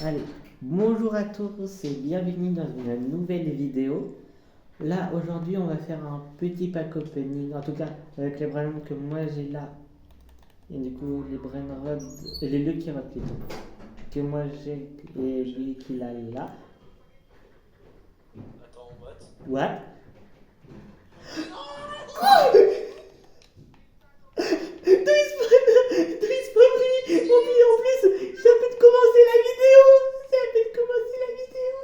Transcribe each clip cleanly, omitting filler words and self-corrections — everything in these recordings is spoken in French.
Allez, bonjour à tous et bienvenue dans une nouvelle vidéo. Là, aujourd'hui, on va faire un petit pack opening, en tout cas avec les brains que moi j'ai là, et du coup les brain rods, les Lucky Rods plutôt, que moi j'ai et lui qu'il a là. Attends, what? What? D'où il spawn lui? En plus, j'ai à peine de commencer la vidéo! J'ai à peine de commencer la vidéo!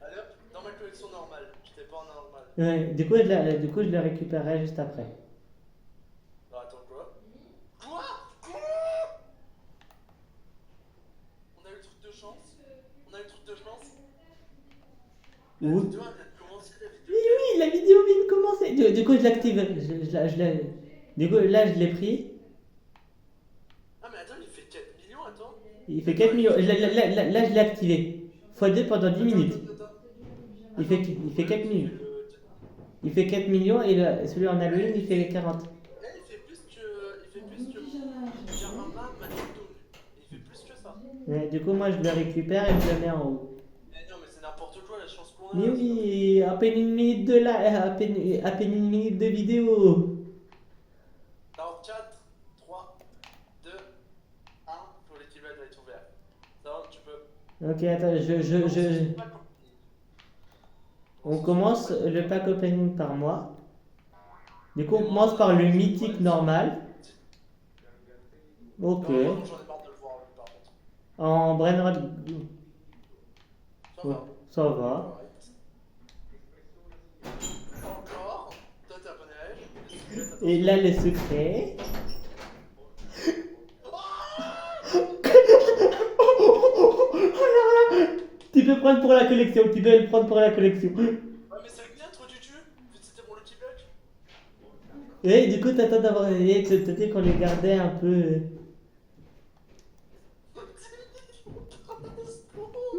Allez hop, dans ma collection normale. J'étais pas en normal. Ouais, du coup, je le récupérerai juste après. Alors attends, quoi? Quoi? On a eu le truc de chance? On a eu le truc de chance? La Oui, vidéo elle vient de commencer, la vidéo oui, game. oui, la vidéo vient de commencer. Du coup, je l'active. Du coup, là, je l'ai pris. Ah mais attends, il fait 4 millions, attends. Il fait Attends, 4 il millions. fait combien? Là, je l'ai activé. X2 pendant 10 Attends, minutes. attends, attends. Il fait Ouais, 4 qui millions. fait le. Il fait 4 millions et celui en Halloween, Eh, il fait 40. il fait plus que. Il fait plus que mon Pyjama Magneto. Il fait plus que ça. Ouais, du coup, moi, je le récupère et je le mets en haut. Eh non, mais c'est n'importe quoi la chance qu'on Mais a, c'est pas possible. oui, à peine une minute de à peine une minute de vidéo. Dans 4, 3, 2, 1, faut les kilomètres va être ouvert. Ça va, tu peux. Ok, attends, Non, c'est pas compliqué. on On se fait commence pas le pack opening par moi. Du coup, et on moi, commence par le mythique ouais, normal. Ok. non, moi non, j'en ai marre de le voir, lui, par contre. En Brainrod, Ça ouais, va. ça va. Correct. Encore. Toi, t'es abonné à elle. Les secrets, Et attention. là, le secret. Oh là là. Tu peux prendre pour la collection, tu peux le prendre pour la collection. Ouais, mais c'est le mien, trop du tu. C'était mon Lucky Block. Et du coup, t'attends d'avoir. T'attends qu'on les gardait un peu.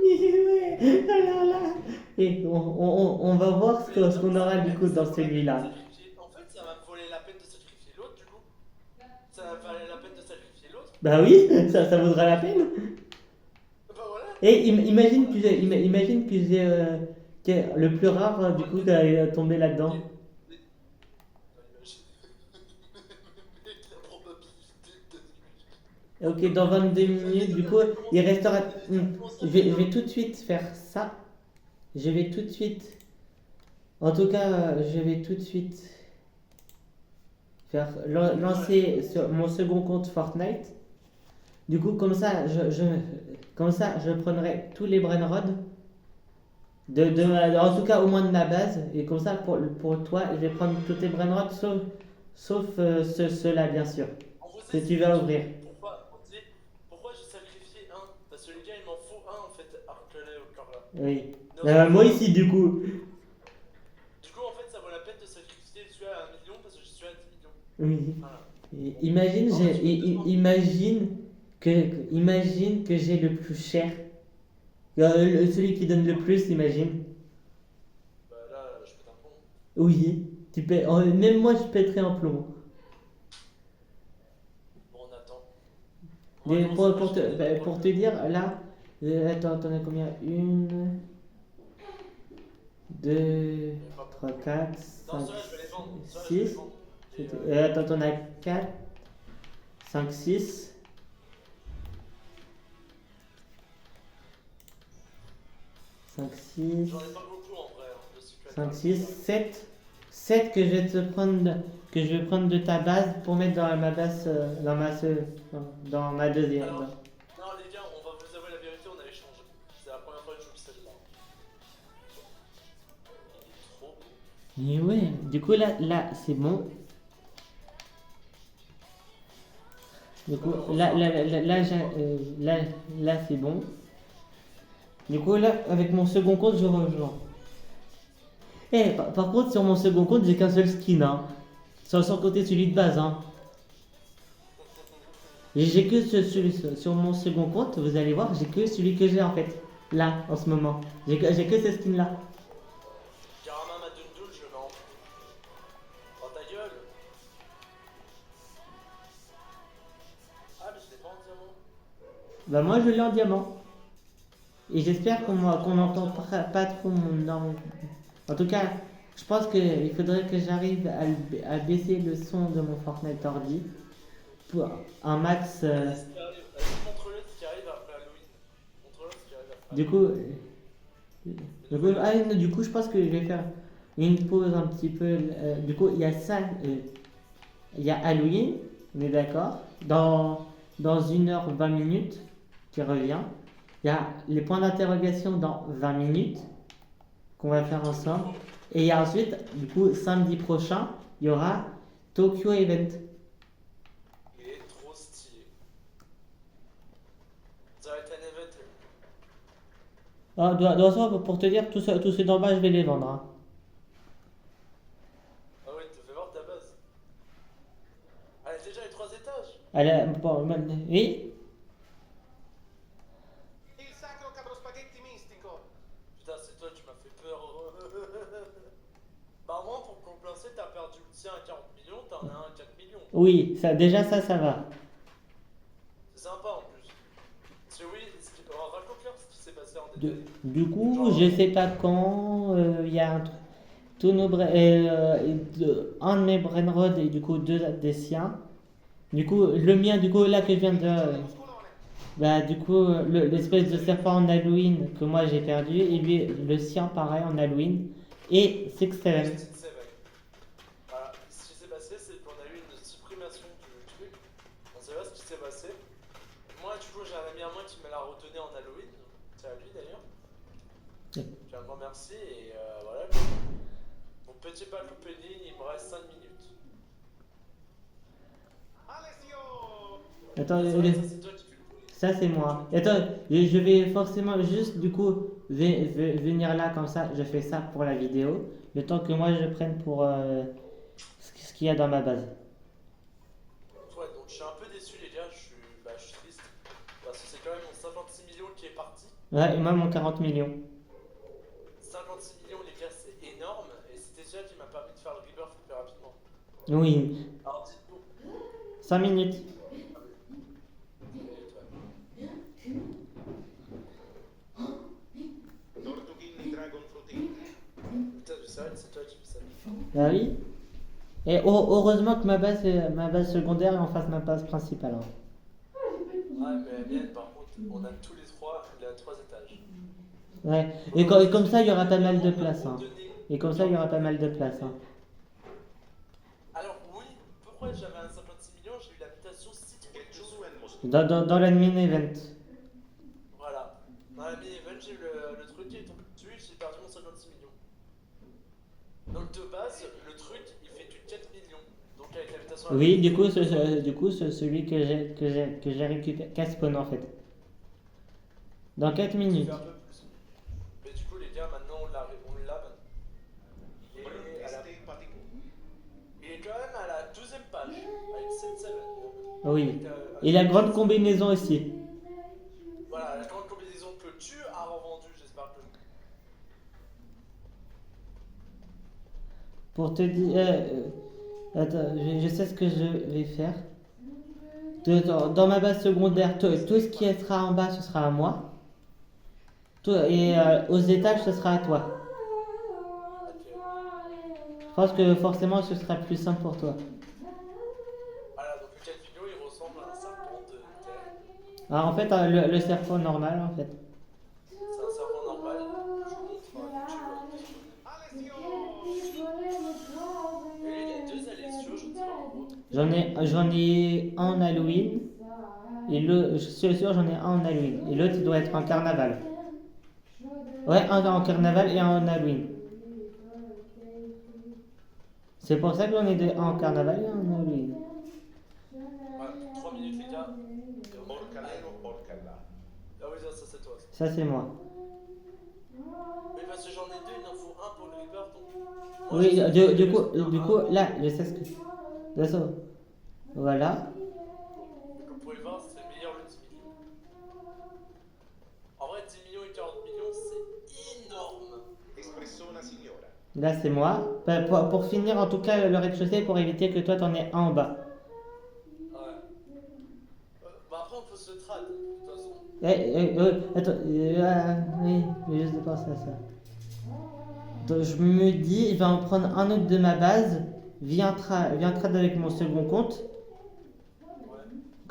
Mais ouais, oh là là. Et on va voir Mais ce non, qu'on mais aura du eh, coup mais ça dans vaut la peine de celui-là. sacrifier. En fait, ça va me voler la peine de sacrifier l'autre, du coup. Ça va me valer la peine de sacrifier l'autre. Bah oui, ça vaudra la peine. Bah voilà. Et imagine que le plus rare du coup qui est tombé Ok. là-dedans. Attends, imagine. Mec, la probabilité de. Ok, dans 22 Ça y est, minutes, du ça coup, vient de il commencer. restera. Ça vient de commencer la Je vidéo. vais tout de suite faire ça. Je vais tout de suite. En tout cas, je vais tout de suite faire Moi, la lancer sur mon second compte Fortnite. Du coup, comme ça, je prendrai tous les brain rods en tout cas au moins de ma base. Et comme ça, pour toi, je vais prendre tous tes brain rods sauf ceux-là, bien sûr, En gros, que c'est tu vas stupide. ouvrir. Pourquoi, on dit, pourquoi j'ai sacrifié un? Parce que les gars, il m'en faut un en fait, alors que là, au corps là. Oui. Non, ça me Moi fout un. ici, du coup. Du coup, en fait, ça vaut la peine de sacrifier celui à 1 million parce que je suis à 10 millions. Oui. Voilà. Imagine, Non, mais tu peux te demander. imagine que j'ai le plus cher. Celui qui donne le plus, imagine. Bah là, je pète un plomb. Oui. Même moi, je pèterais un plomb. Bon, on attend. On va Mais commencer par acheter des pour paroles. te dire, là, attends, t'en as combien? Une, deux, Mais pas trois, beaucoup. quatre, Non, cinq, ceux-là, je vais les vendre. Ceux-là, je vais les six. vendre. Et Attends, t'en as quatre, cinq, six, cinq, six, j'en ai pas beaucoup en vrai, hein, de secret 5, card. 6, 7. 7 que je vais prendre de ta base pour mettre dans ma base, dans ma deuxième. Alors, non, les gars, on va vous avouer la vérité, on a échangé. C'est la première fois que je joue celle-là. Il est trop beau. Mais ouais, du coup là c'est bon. Du coup On va faire un peu de là c'est bon. Du coup là avec mon second compte je rejoins. Par contre sur mon second compte j'ai qu'un seul skin hein. Sans compter celui de base hein. J'ai que sur mon second compte, vous allez voir, j'ai que celui que j'ai en fait. Là en ce moment. J'ai que ce skin là. Karama Madundul, je le mets en. Oh ta gueule! Ah, mais je l'ai pas en diamant. Bah moi je l'ai en diamant. Et j'espère qu'on n'entend pas trop mon nom. En tout cas, je pense qu'il faudrait que j'arrive à baisser le son de mon Fortnite ordi pour un max. Vas-y, ce qui arrive. Vas-y, montre-le ce qui arrive après Halloween. Montre-le ce qui arrive après Du Halloween. coup, du coup, je pense que je vais faire une pause un petit peu. Du coup, il y a ça, il y a Halloween, on est d'accord, dans 1h20 qui revient. Il y a les points d'interrogation dans 20 minutes qu'on va faire ensemble. Et il y a ensuite, du coup, samedi prochain, il y aura Tokyo Event. Il est trop stylé. Ça va être un event. Ah, pour te dire, tous ceux d'en bas, je vais les vendre, hein. Ah ouais, te fais voir ta base. Elle a déjà les 3 étages. Allez, bon, oui. Il sacro capro-spaghetti mistico. Putain, c'est toi, tu m'as fait peur. Bah, moi, pour compenser, t'as perdu le tien à 40 millions, t'en as un à 4 millions. Oui, déjà ça va. C'est sympa en plus. Parce que oui, raconte-leur ce qui s'est passé en Du, détail. du coup, Genre, je sais pas quand, il y a un truc. Un de mes brainrods et du coup deux des siens. Du coup, le mien, du coup, là que je viens de. Muscolone. Bah, du coup, l'espèce de serpent en Halloween que moi j'ai perdu, et lui, le sien pareil en Halloween. Et Six Seven. Justin Seven. Voilà, ce qui s'est passé, c'est qu'on a eu une supprimation du truc. On sait pas ce qui s'est passé. Moi, du coup, j'ai un ami à moi qui me l'a retenu en Halloween. C'est à lui d'ailleurs. Yep. J'ai un grand merci et voilà. Mon petit pack opening, il me reste 5 minutes. Alessio. Attends, Ça, c'est toi qui fais le bruit. ça c'est moi. Attends, je vais forcément juste du coup venir là comme ça, je fais ça pour la vidéo. Le temps que moi je prenne pour ce qu'il y a dans ma base. Ouais, donc je suis un peu déçu, les gars. Je suis triste. Parce que c'est quand même mon 56 millions qui est parti. Ouais, et moi mon 40 millions. 56 millions, les gars, c'est énorme. Et c'était ça qui m'a permis de faire le rebirth plus rapidement. Oui, Alors, dites-nous. 5 minutes. Tortughini Dragon Frutini. Putain, c'est vrai que c'est toi qui fais ça. Ah oui. Et heureusement que ma base secondaire est en face de ma base principale, hein. Ouais, mais la mienne, par contre, on a tous les trois, il a 3 étages. Ouais. Et comme ça, il y aura pas mal de place, hein. Et comme ça, il y aura pas mal de place, hein. Alors, oui, pourquoi j'avais un 56 millions, j'ai eu la mutation City Che giù è il mostro. Dans l'admin event. Voilà. Dans la mini-event, j'ai eu le truc qui est tombé dessus, j'ai perdu mon 56 millions. Donc, de base, le truc, il fait du 4 millions. Donc, avec la mutation. Oui, du coup, celui que j'ai récupéré, Caspon en fait. Dans 4 Il minutes. fait un peu plus. Mais du coup, les gars, maintenant, on l'a maintenant. Il est, à la... Patico. il est quand même à la 12e page, avec 7-7. Oui. Et la grande combinaison aussi. Voilà, la grande combinaison que tu as revendue, j'espère que. Pour te dire. Attends, je sais ce que je vais faire. Dans ma base secondaire, tout ce qui sera en bas, ce sera à moi. Et aux étages, ce sera à toi. Ok. Je pense que forcément, ce sera plus simple pour toi. Voilà, donc le 4 millions, il ressemble à un serpent de terre. Alors en fait, le serpent normal, en fait. C'est un serpent normal, je vous montre un YouTube. Alessio. Et lui, il y a 2 Alessio, je ne sais pas pourquoi. J'en ai un en Halloween. Et je suis sûr, j'en ai un en Halloween. Et l'autre, il doit être en carnaval. Ouais, un en carnaval et un en Halloween. C'est pour ça que j'en ai un en carnaval et un en Halloween. Voilà, 3 minutes, les gars. Porcalero, porcalla. Ah oui, ça c'est toi. Ça, c'est moi. Mais parce que j'en ai 2, il en faut un pour le Reaper, donc. Oui, du coup, là, je sais ce que. De ça. Voilà. Comme vous pouvez le voir, c'est meilleur le 10 millions. En vrai, 10 millions et 40 millions, c'est énorme. Espressona signora. Là, c'est moi. Pour finir, en tout cas, le rez-de-chaussée pour éviter que toi, t'en aies un en bas. Ouais. Bah après, on peut se trad, de toute façon. Attends, oui, j'ai juste pensé à ça. Donc, je me dis, il va en prendre un autre de ma base, viens trade avec mon second compte,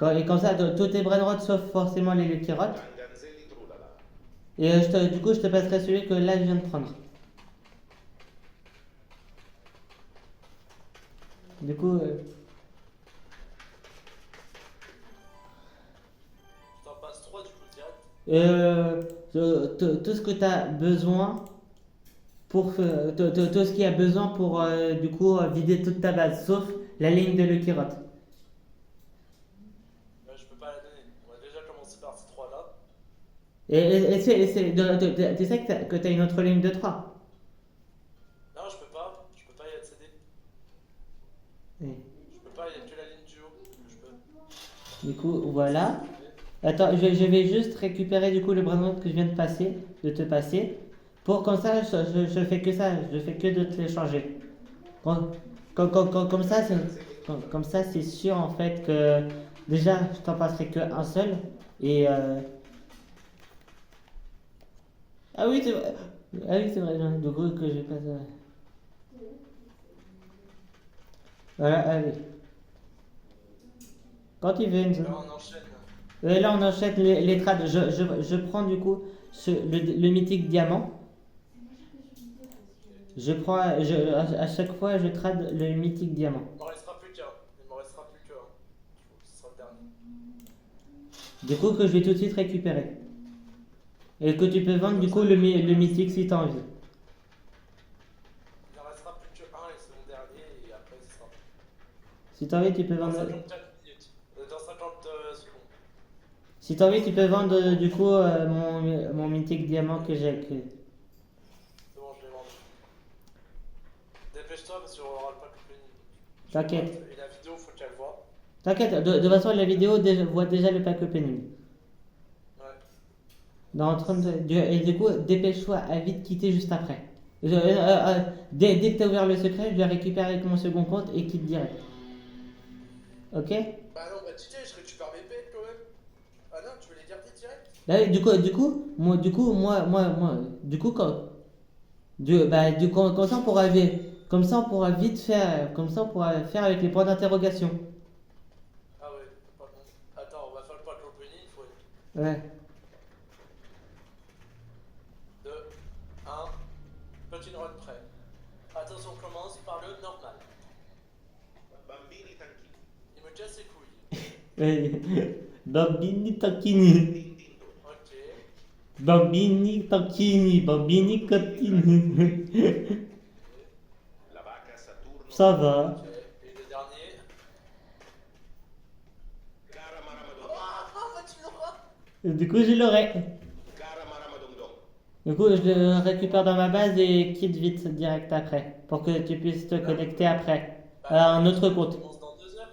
et comme ça, tous tes brainrots sauf forcément les Lucky Rot. Tanganzelli Trulala. Et du coup, je te passerai celui que là je viens de prendre. Du coup, Je t'en passe 3 du coup direct. tout ce que tu as besoin pour tout ce qu'il y a besoin pour du coup vider toute ta base, sauf la ligne de Lucky Rot. Je peux pas la donner. On va déjà commencer par ces 3 là. Tu sais que tu as une autre ligne de 3. Non, je peux pas y accéder. Oui. Je peux pas, il y a que la ligne du haut que je peux. Du coup, voilà. Attends, je vais juste récupérer du coup le bracelet que je viens de te passer. Pour comme ça, je fais que ça, je fais que de te l'échanger. Comme ça, comme ça, c'est sûr en fait que déjà, je t'en passerai que un seul. Et ah oui, c'est vrai. Ah oui, c'est vrai, du coup que je passe. Voilà, allez. Quand tu veux, Enzo. Là, on enchaîne. Là, on enchaîne les trades. Je prends du coup le mythique diamant. Je prends, à chaque fois, je trade le mythique diamant. Il m'en restera plus qu'un. Il m'en restera plus qu'un. Ce sera le dernier. Du coup, que je vais tout de suite récupérer. Et que tu peux vendre du coup le mythique si tu as envie. Il n'en restera plus qu'un et c'est mon dernier et après ce sera. Si tu as envie, tu peux Dans vendre. 54 minutes. Dans 50 secondes. Si tu as envie, tu peux vendre du coup mon mythique diamant que j'ai. C'est bon, je l'ai vendu. Dépêche-toi parce qu'on aura le pack opening. T'inquiète. Et la vidéo, faut qu'elle voit. T'inquiète, de toute façon, la vidéo voit déjà le pack opening. Ouais. Dans 30, et du coup, dépêche-toi à vite quitter juste après. Dès que tu as ouvert le secret, je vais récupérer avec mon second compte et quitte direct. Ok? Bah non, bah DJ, je récupère mes pets quand même. Ah non, tu veux les garder direct? Là, du coup, comme ça, on pourra vite faire, comme ça, on pourra faire avec les points d'interrogation. Ah ouais, pas con. Attends, on va faire le pack opening, il faut être Ouais. 2, 1, petit run prêt. Attention, on commence par le normal. Bambini Tanchini. Il me casse les couilles. Bambini tacchini. Tintindo. Ok. Bambini tacchini. Bambini cattini. La vaca Saturno. Ça va. Ok. Et le dernier. Cara Maramadon. Ah, tu l'auras. Du coup, je l'aurai. Cara Maramadon. Du coup, je le récupère dans ma base et quitte vite direct après. Pour que tu puisses te connecter après. À un autre On compte. commence dans 2 heures.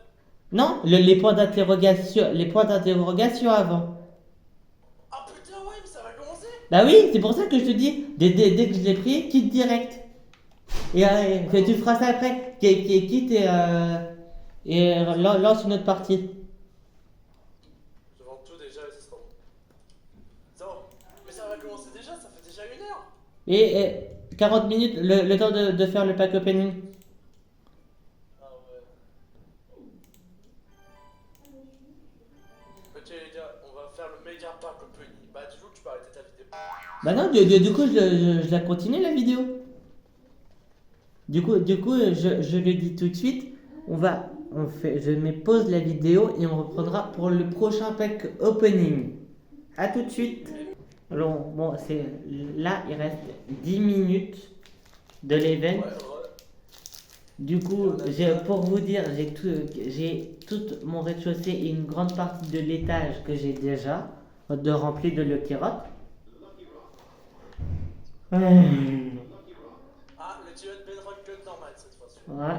Non, les points d'interrogation avant. Ah putain, ouais, mais ça va commencer. Bah oui, c'est pour ça que je te dis, dès que je l'ai pris, quitte direct. Et tu feras ça après. Quitte et lance une autre partie. Je vends tout déjà et ce sera bon. Non, mais ça va commencer déjà, ça fait déjà 1 heure. Et 40 minutes, le temps de faire le pack opening. Ah ouais. Ok les gars, on va faire le méga pack opening. Bah du coup tu peux arrêter ta vidéo. Bah non, du coup, je la continue la vidéo. Du coup, je le dis tout de suite. Je pause la vidéo et on reprendra pour le prochain pack opening. A tout de suite. Alors, bon, là, il reste 10 minutes de l'event. Ouais. Du coup, pour vous dire, j'ai tout mon rez-de-chaussée et une grande partie de l'étage que j'ai déjà de rempli de Lucky Rock. Ah, le Dion Bedrock que normal cette fois-ci. Ouais.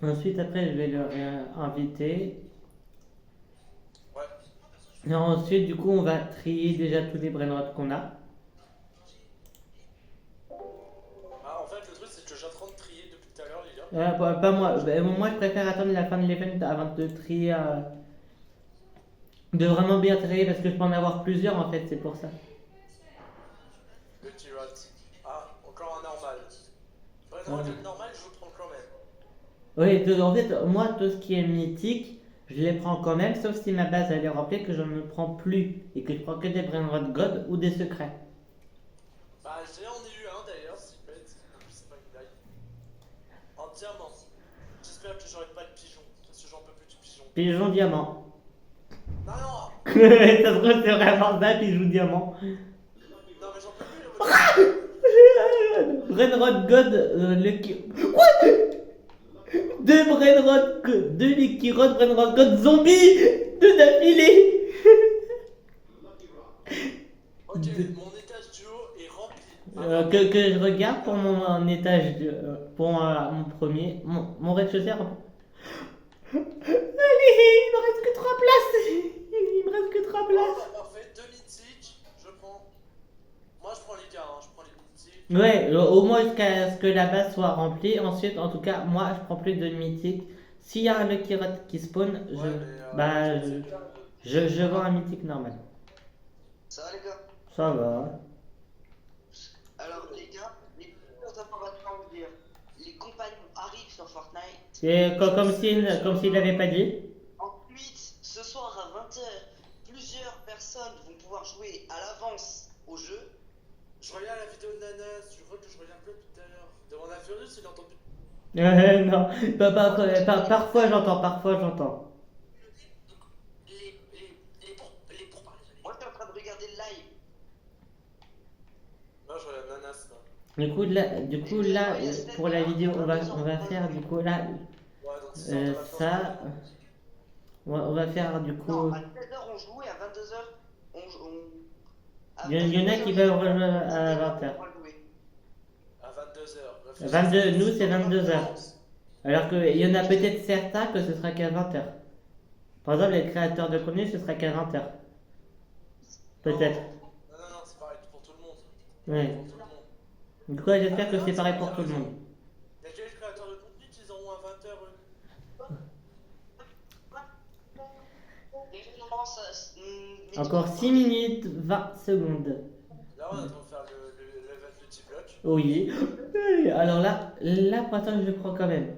Ensuite, après, je vais le inviter. Ouais. Et ensuite, du coup, on va trier déjà tous les brainrots qu'on a. Ah, en fait, le truc, c'est que je suis en train de trier depuis tout à l'heure, les gars. Pas moi. Moi, je préfère attendre la fin de l'event avant de trier. De vraiment bien trier parce que je peux en avoir plusieurs en fait, c'est pour ça. Le T-Rat. Ah, encore un normal. Vraiment, Ouais. le normal, je le prends quand même. Oui, en fait, moi, tout ce qui est mythique, je les prends quand même, sauf si ma base elle est remplie, que je ne prends plus et que je prends que des brainrot god ou des secrets. Bah, j'en ai eu un d'ailleurs, c'est bête. En plus, c'est pas une blague. En diamant. J'espère que j'aurai pas de pigeon. Parce que j'en peux plus du pigeon. Pigeon diamant. Non, non. Ça se trouve, c'est vraiment ça, pigeon diamant. Non, mais j'en peux plus, le Brainrot god, deux brainrot, deux Lucky Rod, brainrot god zombie, deux d'affilée. Ok, mon étage du haut est rempli. Que je regarde pour mon étage, pour mon premier, mon rez-de-chaussée. Allez, il me reste que 3 places. Il me reste que 3 Oh, places. bah, parfait, 2 mythiques. Je prends. Moi, je prends les gars, hein. Je prends les mythiques. Ouais, au moins jusqu'à ce que la base soit remplie. Ensuite, en tout cas, moi, je prends plus de mythique. S'il y a un Lucky Rod qui spawn, Ouais, mais, bah, les mythiques, je vends un mythique normal. Ça va les gars? Ça va. Alors les gars, les premières informations à vous dire. Les compagnons arrivent sur Fortnite. C'est comme s'il n'avait pas dit. Ensuite, ce soir à 20h, plusieurs personnes vont pouvoir jouer à l'avance au jeu. Je regarde la vidéo de Nanas, je vois que je regarde plus tout à l'heure. Devant la Furious, il entend plus. Non, parfois j'entends. Les pourparlers. Moi, je suis en train de regarder le live. Moi, je regarde Nanas là. Du coup, là, pour la vidéo, on va faire, du coup, là, Ouais, donc c'est ça, on va ça, on va faire, du coup, Non, à 16h on joue et à 22h on joue. il y en a qui peuvent rejoindre à 20h. À 22h. 22, nous, c'est 22h. Alors qu'il y en a peut-être certains que ce sera qu'à 20h. Par exemple, les créateurs de contenu, ce sera qu'à 20h. Peut-être. Non, c'est pareil pour tout le monde. Ouais. Pour tout le monde. Du coup, j'espère que c'est pareil pour tout le monde. Il y a quel créateur de contenu qui auront à 20h Encore 6 minutes, 20 secondes. Là, on est en train de faire l'event de petit bloc. Oui. Alors là, pour l'instant, je prends quand même.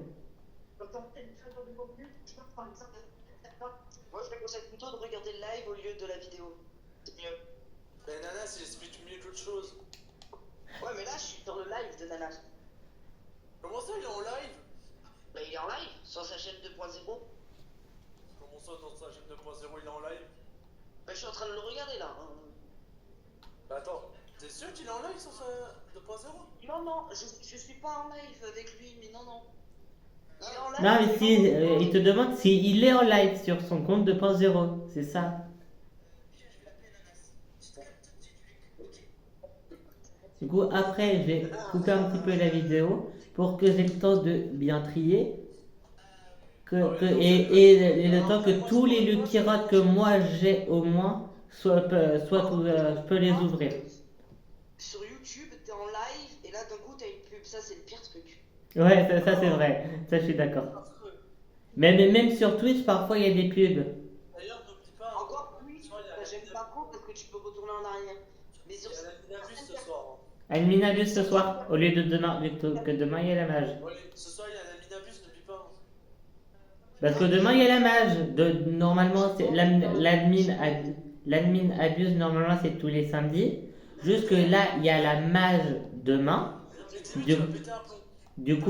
Moi, je te conseille plutôt de regarder le live au lieu de la vidéo. C'est mieux. Mais Nanas, il explique mieux qu'autre chose. Ouais, mais là, je suis sur le live de Nanas. Comment ça, il est en live? Bah, il est en live sur sa chaîne 2.0. Comment ça, dans sa chaîne 2.0, il est en live? Bah, je suis en train de le regarder là. Bah attends, t'es sûr qu'il est en live sur sa 2.0? Non, non, je suis pas en live avec lui, mais non, non. Il est en live. Non, mais si, il te demande s'il est en live sur son compte 2.0. C'est ça. Du coup, après, je vais couper un petit peu la vidéo pour que j'ai le temps de bien trier. Et le temps que tous les Lucky Rod que moi j'ai au moins, je peux les ouvrir. Sur YouTube, t'es en live et là d'un coup t'as une pub. Ça, c'est le pire truc. Ouais, ça c'est vrai. Ça, je suis d'accord. Mais même sur Twitch, parfois il y a des pubs. D'ailleurs, n'oublie pas. Encore plus, j'aime pas trop parce que tu peux retourner en arrière. Mais sur Il y a la Minabus ce soir. Alminabus ce soir, au lieu de demain, que demain il y a la mage. Ouais, ce soir, il y a la Minabus, n'oublie pas. Parce que demain il y a la mage. Normalement, c'est l'admin abuse, normalement c'est tous les samedis. Juste que là, il y a la mage demain. Tu vas péter un plomb. Du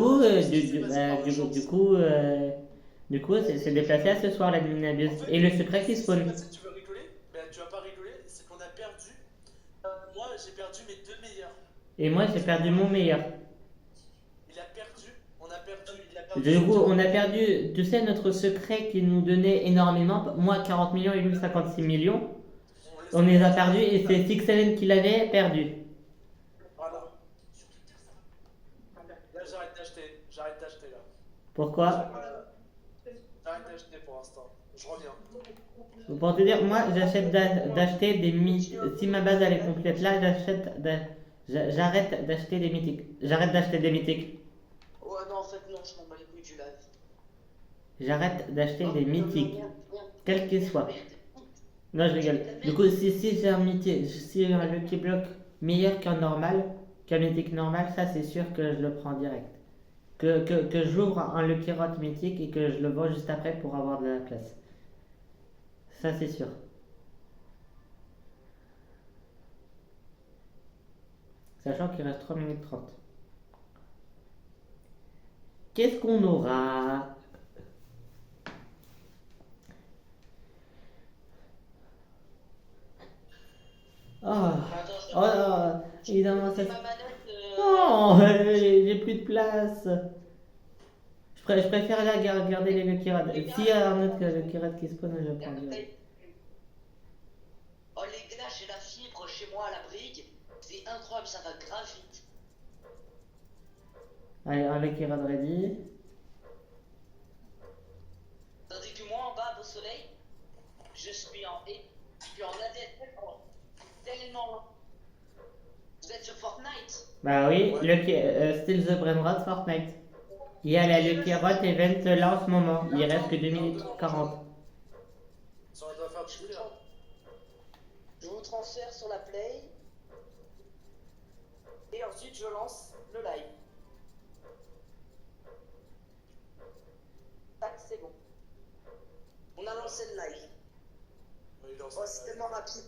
coup, c'est déplacé à ce soir l'admin abuse. En fait, Et le secret qui spawn. Tu veux rigoler? Mais tu vas pas rigoler, c'est qu'on a perdu. Moi, j'ai perdu mes 2 meilleurs. Et moi j'ai perdu mon meilleur. Il a perdu, on a perdu, il a perdu. Du coup, on a perdu, tu sais, notre secret qui nous donnait énormément. Moi 40 millions et lui 56 millions. On les a perdus et c'est Six7 qui l'avait perdu. Voilà. Là, j'arrête d'acheter là. Pourquoi? J'arrête d'acheter pour l'instant. Je reviens. Pour te dire, moi, j'achète d'acheter des mythiques. Si ma base elle est complète là, j'arrête d'acheter des mythiques. J'arrête d'acheter des mythiques. Ouais, non, en fait, non, je m'en bats les couilles du live. J'arrête d'acheter des mythiques, Merde, merde. quels qu'ils soient. Merde. Non, je rigole. Du coup, si j'ai un mythique, si j'ai un Lucky Block meilleur qu'un normal, qu'un mythique normal, ça c'est sûr que je le prends direct. Que j'ouvre un Lucky Rot mythique et que je le vends juste après pour avoir de la place. Ça c'est sûr. Sachant qu'il reste 3 minutes 30. Qu'est-ce qu'on aura? Oh, Attends, je oh, évidemment ça. ma manette. Non, j'ai plus de place. Je préfère là garder les Lucky Rod. S'il y a un autre Lucky Rod qui spawn, je le prends direct. Oh les gars, j'ai la fibre chez moi à la brique. C'est incroyable, ça va grave vite. Allez, un Lucky Rod ready. Tandis que moi en bas au soleil, je suis en E. Je suis en ADSL tellement loin. Vous êtes sur Fortnite? Bah oui, Ouais. Lucky, Still the Brain Rot Fortnite. Il y a la Lucky Rod event là en ce moment. Il reste que 2 minutes 40. Ça doit faire du bien. Je vous transfère sur la Play. Et ensuite, je lance le live. Tac, c'est bon. On a lancé le live. Il lance Oh, c'est tellement rapide.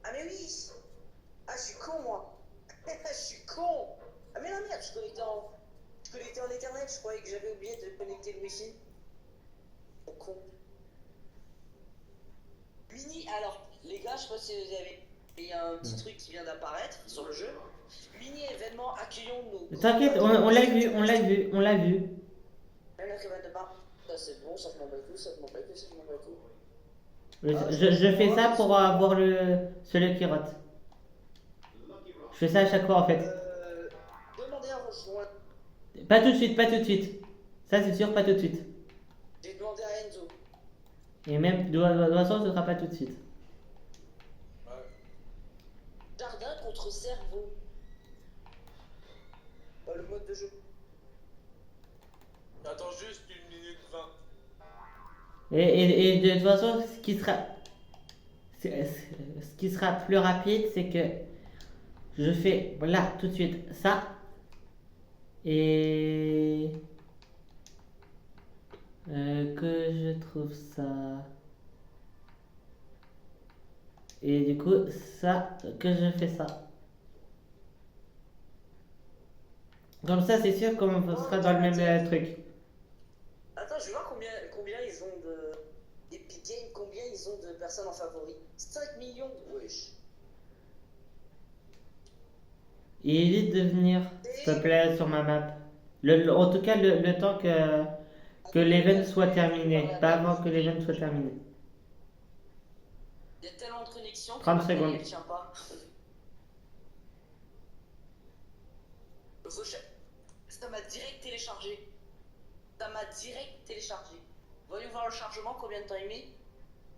Ah, mais oui! Ah, je suis con, moi! Je suis con! Ah, mais la merde, je connectais en Ethernet, je croyais que j'avais oublié de connecter le Wi-Fi. Oh, con. Mini, alors, les gars, je sais pas si vous avez. Il y a un petit truc qui vient d'apparaître sur le jeu. Mini événement, accueillons nos. T'inquiète, on l'a vu. Même la cabane de bar. Ça, c'est bon, ça m'en bat tout, ça m'en bat tout, ça m'en bat tout. Je fais ça pour avoir ce Lucky Rot. Je fais ça à chaque fois en fait. Demandez à rejoindre. Pas tout de suite, pas tout de suite. Ça c'est sûr, pas tout de suite. J'ai demandé à Enzo. Et même, de toute façon, ce sera pas tout de suite. Ouais. Jardin contre cerveau. Le mode de jeu. Attends juste 1 minute 20. Et de toute façon, ce qui sera plus rapide, c'est que je fais là tout de suite ça et que je trouve ça et du coup ça que je fais ça. Comme ça, c'est sûr qu'on sera dans le même truc. Attends, je vais voir combien ils ont de. Epic Games, combien ils ont de personnes en favori. 5 millions. Wesh. Et évite de venir, s'il te plaît, sur ma map. En tout cas, le temps que l'event soit terminé. Pas avant que l'event soit terminé. Il y a tellement de connexions. 30 que ma secondes. play, elle tient pas. Ça m'a direct téléchargé. Voyons voir le chargement, combien de temps il met.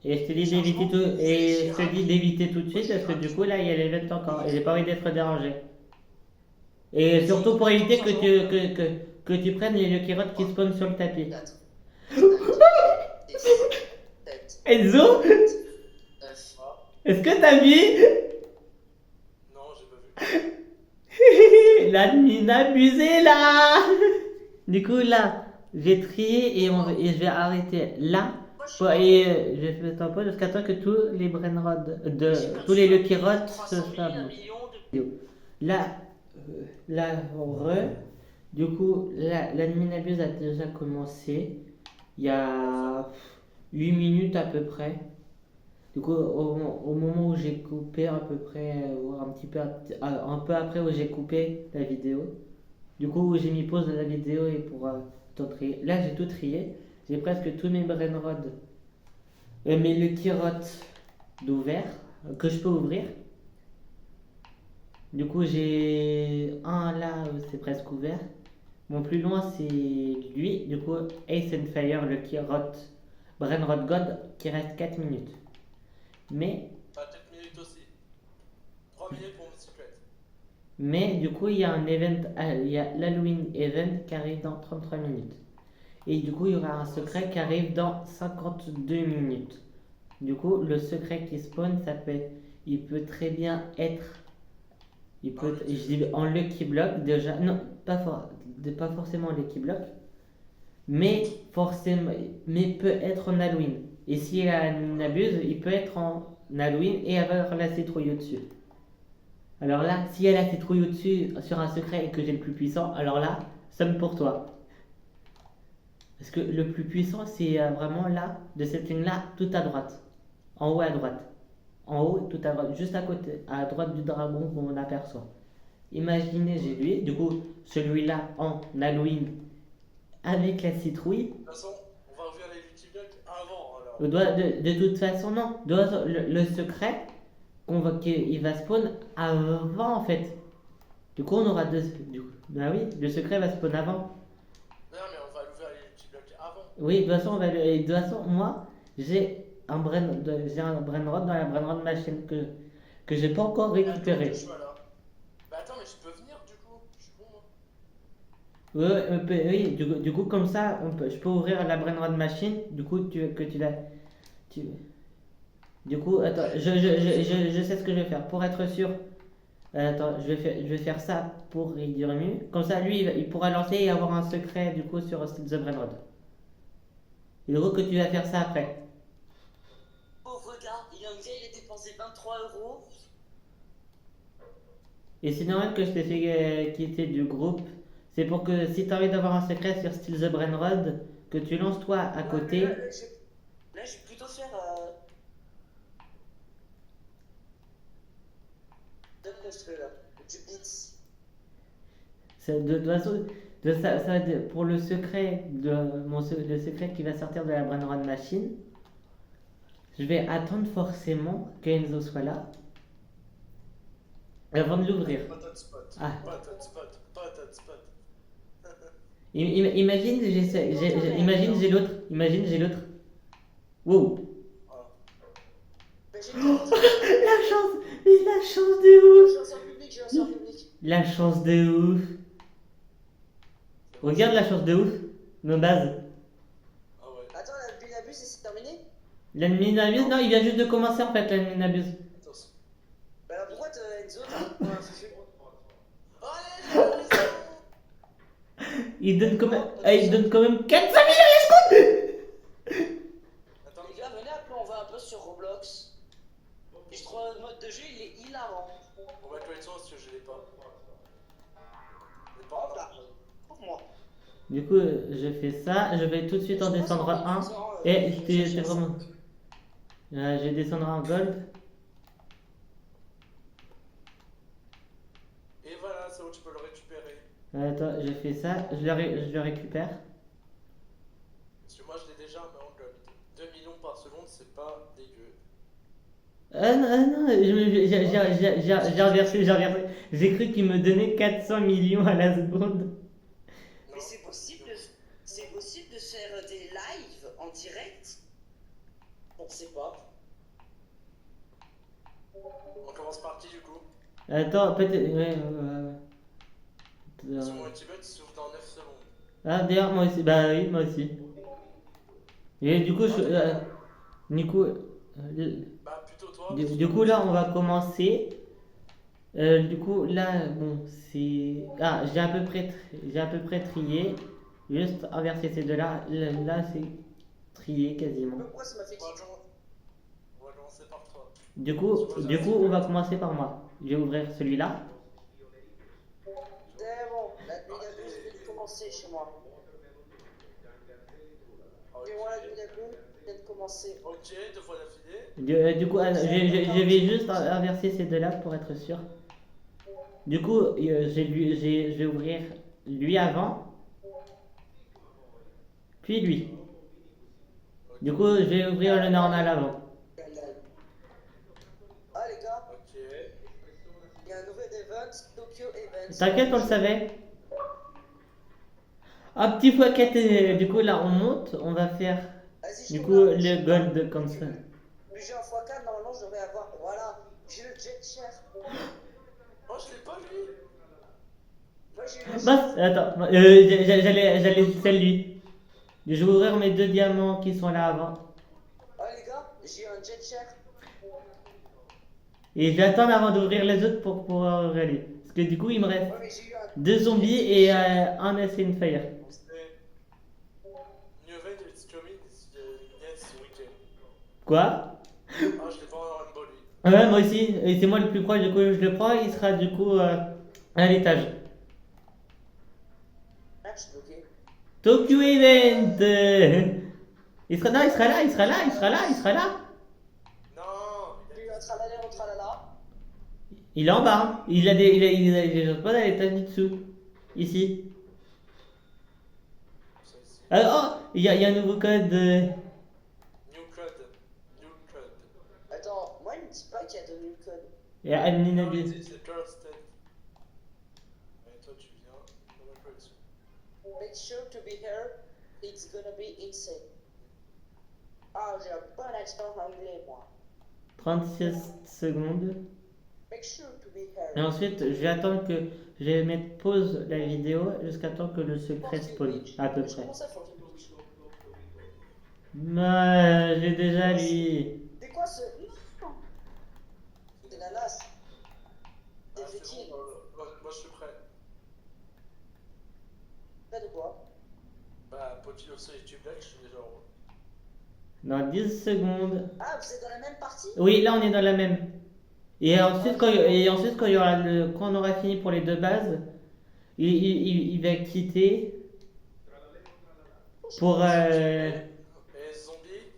Et je te dis d'éviter tout, et je te dis d'éviter tout de suite parce que du coup là il y a l'event encore et j'ai pas envie d'être dérangé. Et surtout pour éviter que tu prennes les Lucky Rod qui spawnent sur le tapis. 4, 7, Enzo, 9. est-ce que t'as vu? Non, j'ai pas vu. L'admin abusé là. Du coup là, j'ai trié et je vais arrêter là. Et je vais faire un peu jusqu'à temps que tous les brain rods tous les Lucky Rods se 300 000, 1 fassent. million de. Là, du coup, l'admin abuse a déjà commencé. Il y a 8 minutes à peu près. Du coup, au moment où j'ai coupé à peu près, ou un peu après où j'ai coupé la vidéo. Du coup, j'ai mis pause à la vidéo et pour tout trier. Là, j'ai tout trié. J'ai presque tous mes brain rods, mes Lucky Rods d'ouvert que je peux ouvrir. Du coup, j'ai un là, c'est presque ouvert. Mon plus loin, c'est lui. Du coup, Ace and Fire, le Kirot, Brainrot God, qui reste 4 minutes. Mais, Ah, 4 minutes aussi. 3 minutes pour mon secret. mais du coup, il y a un event, il y a l'Halloween event qui arrive dans 33 minutes. Et du coup, il y aura un secret qui arrive dans 52 minutes. Du coup, le secret qui spawn, il peut très bien être, je dis en Lucky Block déjà, non, pas forcément Lucky Block, mais peut être en Halloween. Et si elle abuse, il peut être en Halloween et avoir la citrouille au-dessus. Alors là, si elle a la citrouille au-dessus sur un secret et que j'ai le plus puissant, alors là, somme pour toi. Parce que le plus puissant, c'est vraiment là, de cette ligne-là, tout à droite. En haut à droite. En haut, tout à droite, juste à côté, à droite du dragon qu'on aperçoit. Imaginez, j'ai lui, du coup, celui-là en Halloween avec la citrouille. De toute façon, on va ouvrir les Lucky Blocks avant alors. De toute façon, non. Le secret, il va spawn avant en fait. Du coup, on aura deux. Bah oui, le secret va spawn avant. Non, mais on va ouvrir les Lucky Blocks avant. Oui, de toute façon, de toute façon moi, j'ai un brainrod dans la brainrod machine que j'ai pas encore récupéré. Je vois là. Bah attends, mais je peux venir du coup. Je suis bon moi. Oui, du coup, comme ça, je peux ouvrir la brainrod machine. Du coup, du coup, attends, je sais ce que je vais faire. Pour être sûr, attends, je vais faire ça pour réduire mieux. Comme ça, lui, il pourra lancer et avoir un secret du coup sur The Brainrod. Et du coup, que tu vas faire ça après. Oh, regarde, il a dépensé 23 €. Et c'est normal que je t'ai fait quitter du groupe. C'est pour que si tu as envie d'avoir un secret sur Still the Brainrod, que tu lances toi à côté. Là, je vais plutôt faire. De construire là. Du bits. De toute façon, ça va pour le secret le secret qui va sortir de la Brainrod Machine, je vais attendre forcément que Enzo soit là avant de l'ouvrir. Patate spot. Ah. Patate spot. Patate spot. Imagine, imagine j'ai l'autre. Imagine j'ai l'autre. Wow. Mais j'ai La chance, mais la chance de ouf. Je lance en public, je lance en public. La chance de ouf. Regarde la chance de ouf. Nos bases. Ah ouais. Attends, la Binabus, c'est terminé? L'admin abuse, non, il vient juste de commencer en fait, l'admin abuse. Attention. Bah alors pourquoi Enzo t'as un fichu? Allez, Il donne quand même 400 millions attends, Les gars, venez après, on va un peu sur Roblox. Et je trouve le mode de jeu, il est hilarant. on va collectionner parce que je l'ai pas. Hop là. Pour moi. Du coup, je fais ça, je vais tout de suite en descendre un. Et c'est vraiment. Je vais descendre en gold. Et voilà, c'est où tu peux le récupérer. Attends, je fais ça, je le récupère. Parce que moi je l'ai déjà, mais en gold. 2 millions par seconde, c'est pas dégueu. Ah non, j'ai renversé. J'ai cru qu'il me donnait 400 millions à la seconde. Mais c'est possible de faire des lives en direct? On sait pas. On commence par qui du coup? Attends, peut-être. Ouais, Sur mon ultimate, il s'ouvre dans 9 secondes. Ah, d'ailleurs, moi aussi. Bah oui, moi aussi. Et du coup, Bah plutôt toi. du coup, là, on va commencer. Du coup, là, bon, c'est. Ah, j'ai à peu près trié. Juste inverser ces deux-là. Là, c'est trié quasiment. Pourquoi ça m'a fait On va kiffer? on va commencer par toi. Du coup, on va commencer par moi. Je vais ouvrir celui-là. C'est bon, la Binabus vient de commencer chez moi. Et voilà, la Binabus vient de commencer. Ok, 2 fois d'affilée. Du coup, je vais juste inverser ces deux-là pour être sûr. Du coup, je vais ouvrir lui avant. Puis lui. Du coup, je vais ouvrir le normal avant. Ah les gars, Ok. il y a un nouvel event. Not Tokyo Events. T'inquiète, on le savait. Un petit x4, du coup là on monte, on va faire Vas-y, je du te coup vois. le gold comme ça. Mais j'ai un x4, normalement je devrais avoir. Voilà, j'ai le jet chef. Oh, je l'ai pas lui. Moi j'ai eu la Bah, attends, j'allais celle lui. Je vais ouvrir mes 2 diamants qui sont là avant. Oh les gars, j'ai eu un jet chef. Et je vais attendre avant d'ouvrir les autres pour pouvoir ouvrir lui. Parce que du coup il me reste Ouais, mais j'ai eu un. 2 zombies et un Ascent Fire. New event is coming next weekend. Quoi? Ah, je l'ai pas en Rumble lui. Ouais, moi aussi. Et c'est moi le plus proche, du coup je le prends. Il sera du coup à l'étage. Ah, je suis bloqué. Tokyo Event. Il sera, non, il sera là, il sera là, il sera là, il sera là. Non, J'ai eu un tralala, un tralala. Il est en bas. Hein. Il a pas à l'étage du dessous. Ici. ça ici. Oh, il y a un nouveau code. New code. New code. Attends, moi il me dit pas qu'il a donné le code. Il y a Non, il Admin. dit c'est girl state. Et toi tu viens dans la collection. Make sure to be here, it's gonna be insane. Ah, j'ai un bon accent anglais moi. 36 secondes. Make sure to be Et here. ensuite, je vais attendre que. Je vais mettre pause la vidéo jusqu'à temps que le secret spawn. À peu près. Comment ça fait Twitch? J'ai déjà lui. C'est quoi ce. C'est la lasse. Ah, Des c'est fétiles. bon, moi je suis prêt. Pas de quoi? Bah, Population et Tubelac, je suis déjà en haut. Dans 10 secondes. Ah, vous êtes dans la même partie? Oui, là on est dans la même. Et ensuite, quand il y aura quand on aura fini pour les 2 bases, il va quitter pour. Et zombie.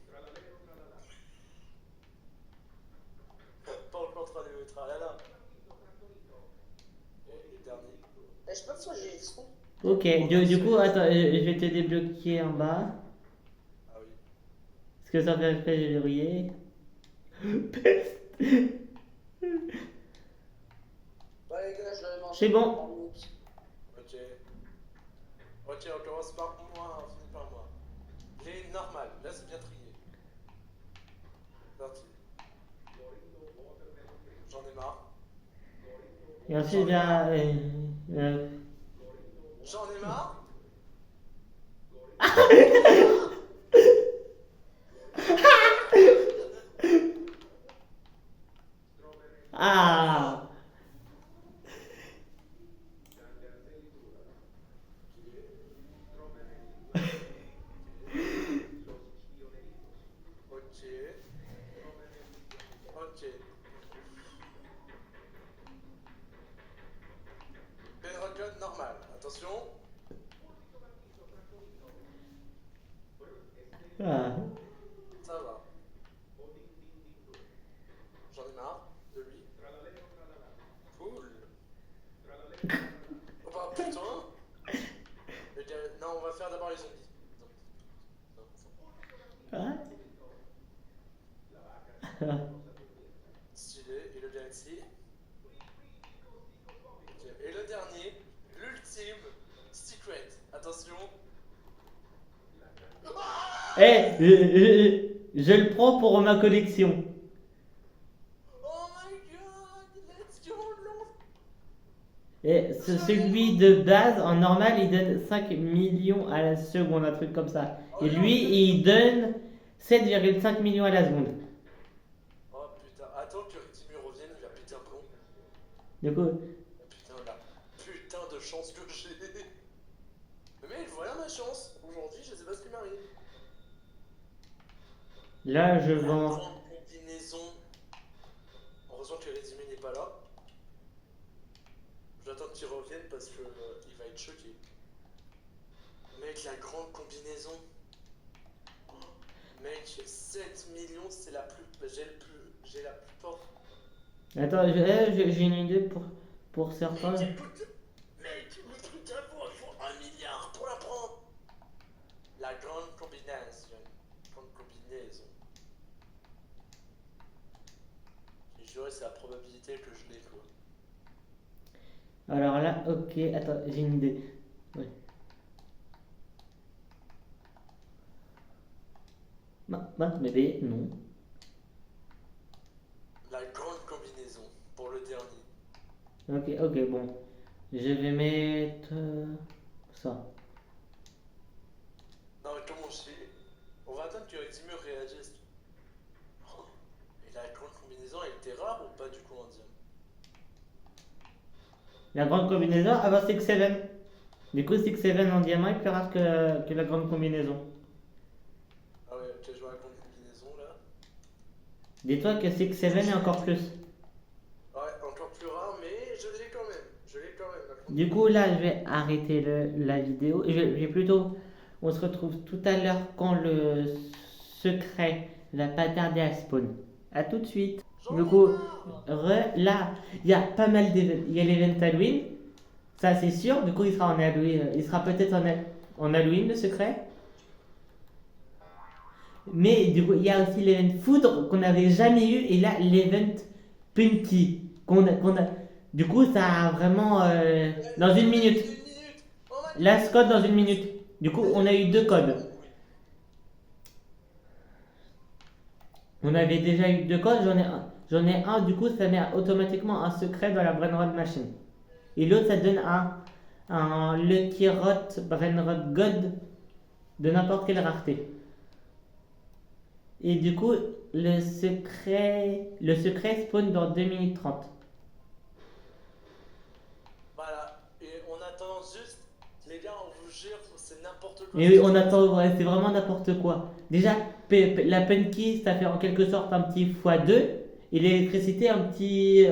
Pas encore en train de mettre là. Et les derniers. Je sais pas pourquoi j'ai le son. Ok, du coup, attends, je vais te débloquer en bas. Ah oui. Parce que ça fait exprès, j'ai verrouillé. Ouais, les gars, je l'avais mangé. C'est bon. Ok. Ok, on commence par moi, on finit par moi. Les normales, là c'est bien trié. Parti. J'en ai marre. Et ensuite, là. J'en ai marre. Ah! Ok. Ok. Bedrock normal, attention. Ah. Ça va. J'en ai marre de lui. Cool. Oh bah putain. Non, on va faire d'abord les zombies. Ah. Stylé. Et le dernier. Ok. Et le dernier, l'ultime secret. Attention. Je le prends pour ma collection. Oh my god, let's go, long. Et celui de base, en normal, il donne 5 millions à la seconde, un truc comme ça. Et lui, il donne 7,5 millions à la seconde. Oh putain, attends que Ritimu revienne, il va péter un plomb. Du coup, Putain, la putain de chance que j'ai. Mais voilà ma chance. Aujourd'hui, je sais pas ce qui m'arrive. là, je La vends. grande combinaison. Heureusement que Ritimu n'est pas là. J'attends qu'il revienne parce que il va être choqué. Mec, la grande combinaison. Oh, mec, 7 millions, c'est la plus. J'ai la plus forte. Attends, j'ai une idée pour certains. Mec, le truc à vous, il faut 1 milliard pour la prendre. La grande combinaison. Grande combinaison. Je jure, c'est la probabilité que je l'ai, quoi. Alors là, ok, attends, j'ai une idée. Ouais. Mince, bébé, non. La grande combinaison pour le dernier. Ok, bon. Je vais mettre ça. Non, mais comment je fais? On va attendre que Redimur réagisse. Oh, et la grande combinaison, elle était rare ou pas du coup en diamant? La grande combinaison, avant 6-7. Du coup, 6-7 en diamant est plus rare que la grande combinaison. Ah ouais, ok, je vois la grande combinaison là. Dis-toi que 6-7 est encore plus. Ouais, encore plus rare, mais je l'ai quand même. Je l'ai quand même. La grande Du coup, là, je vais arrêter la vidéo. Je vais plutôt. On se retrouve tout à l'heure quand le secret va pas tarder à spawn. A tout de suite. Du coup, là, il y a pas mal d'événements. Il y a l'event Halloween. Ça, c'est sûr. Du coup, il sera en Halloween. Il sera peut-être en Halloween, le secret. Mais du coup, il y a aussi l'event Foudre qu'on n'avait jamais eu. Et là, l'event Punky. Du coup, ça a vraiment. Dans une minute. Last code dans une minute. Du coup, on a eu 2 codes. On avait déjà eu 2 codes. J'en ai un. Du coup, ça met automatiquement un secret dans la Brainrod Machine. Et l'autre, ça donne un Lucky Rot Brainrod God de n'importe quelle rareté. Et du coup, le secret spawn dans 2 minutes 30. Voilà, et on attend juste, les gars, on vous jure, c'est n'importe quoi. Et oui, on attend, ouais, c'est vraiment n'importe quoi. Déjà, la Punky, ça fait en quelque sorte un petit x2. Et l'électricité, un petit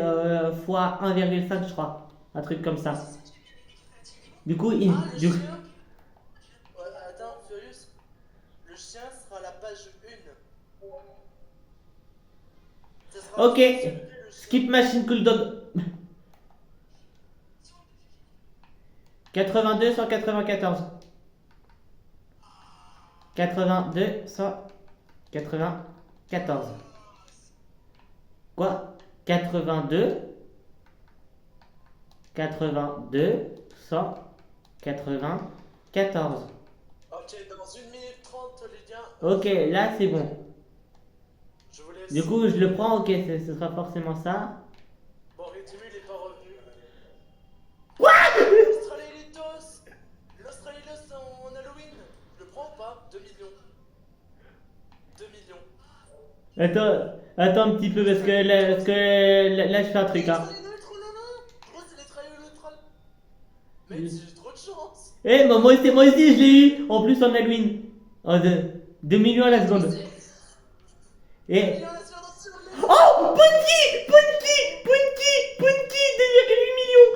fois 1,5, je crois. Un truc comme ça. Du coup, Ah, le chien Ouais, attends, Furious. Le chien sera à la page 1. Ça sera Ok. le chien. Skip machine cooldown. 82, 194. 82, 194. Quoi? 82, 194. Ok, dans 1 minute 30, les gars. Ok, là c'est bon. Je vous laisse. Du coup, je le prends, ok, ce sera forcément ça. Bon, Redimur, il est pas revenu. Quoi? L'Australilos en Halloween. Je le prends ou pas? 2 millions. 2 millions. Attends un petit peu parce que là, je fais un truc, hein. Les neutres, oh là là. Gros, c'est les trailles neutrales. Mec, j'ai trop de chance. Eh, moi aussi, je l'ai eu. En plus, en Halloween. En 2 millions à la seconde. Et. Il y en a sur le sur le- Oh, Punky, 2,8 millions.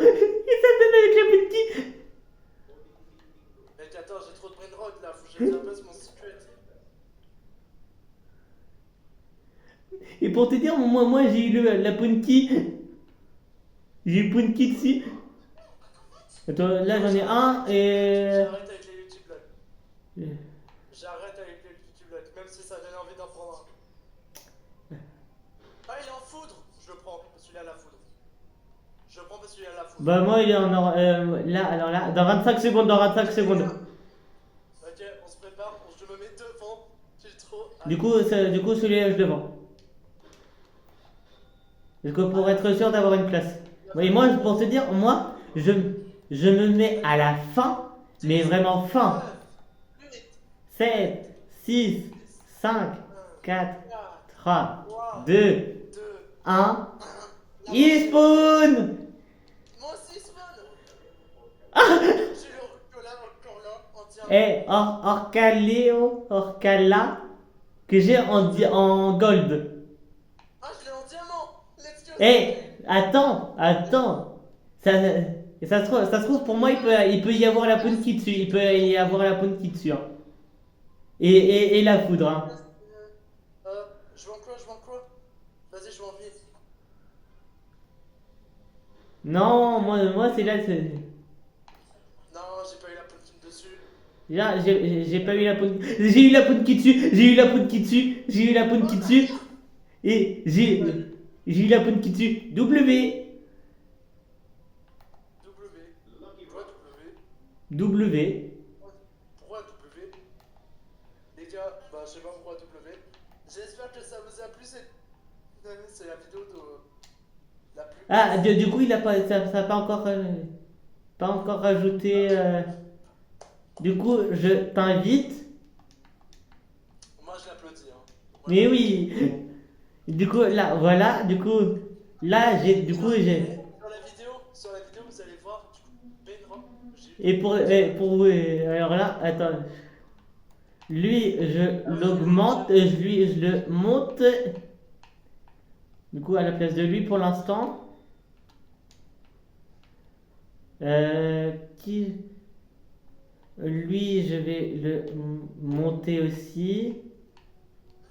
Et ça donne avec la Punky. Mec, attends, j'ai trop de brain rot là. Faut que je mette en place mon secret. Et pour te dire, moi j'ai eu la Punky. J'ai eu Punky dessus. Attends, là j'en ai un et. J'arrête avec les YouTube Live. J'arrête avec les YouTube Live, même si ça donne envie d'en prendre un. Ah, il est en foudre. Je le prends, parce qu'il a la foudre. Je le prends parce qu'il a la foudre. Bah, moi il est en or. Là, alors là, dans 25 secondes. Ok, on se prépare, je me mets devant. J'ai trop. Du coup, celui-là je le vends. Parce que pour être sûr d'avoir une place. Et moi, pour te dire, moi, je me mets à la fin, mais vraiment fin. 7, 6, 5, 4, 3, 2, 1. Il spawn! Moi aussi, spawn. J'ai le Rucola encore là, entièrement. Et Orcala, que j'ai en gold. Ah, je l'ai en diamant. Let's go. Eh, attends. Ça se trouve, pour moi, il peut y avoir la Punky dessus. Il peut y avoir la Punky dessus. Hein. Et la foudre. Hein. Je vends quoi? Vas-y, je vends vite. Non, moi c'est là. Non, j'ai pas eu la Punky dessus. Là, j'ai pas eu la Punky. J'ai eu la Punky dessus. Et j'ai eu la Punky dessus. W. W. Pourquoi W? Les gars, bah je sais pas pourquoi W. J'espère que ça vous a plu. C'est la vidéo de la plus. Ah, du coup, il a pas, ça a pas encore rajouté. Du coup, je t'invite. Moi je l'applaudis. Hein. Moi, Mais oui. Du coup, là, voilà. Du coup, là, j'ai. Sur la vidéo, vous allez voir. Du coup, Benra, Et pour alors là, attends. Lui, je l'augmente, je le monte. Du coup, à la place de lui pour l'instant. Qui. Lui, je vais le monter aussi.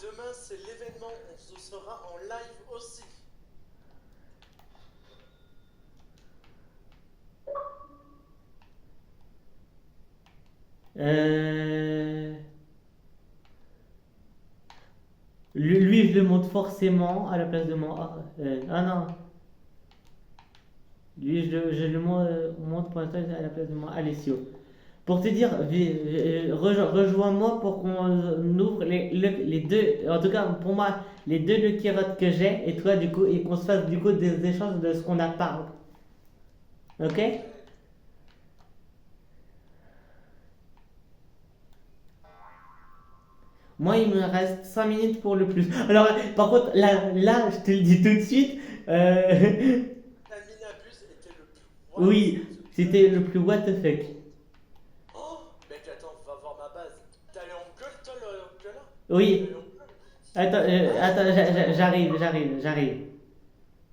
Demain, c'est l'événement. On sera en live aussi. Lui, je le monte forcément à la place de moi. Ah non. Lui, je le monte pour l'instant à la place de moi. Alessio. Pour te dire, rejoins-moi pour qu'on ouvre les deux, en tout cas pour moi, les deux Lucky Rods que j'ai, et toi du coup, et qu'on se fasse du coup des échanges de ce qu'on a parlé. Ok? Moi, il me reste 5 minutes pour le plus. Alors, par contre, là, je te le dis tout de suite. La minabus était le plus. Oui, c'était le plus what the fuck. Oh, mec, attends, va voir ma base. T'es allé en gueule, toi, là? Oui. T'es allé en gueule. Attends, j'arrive. Elle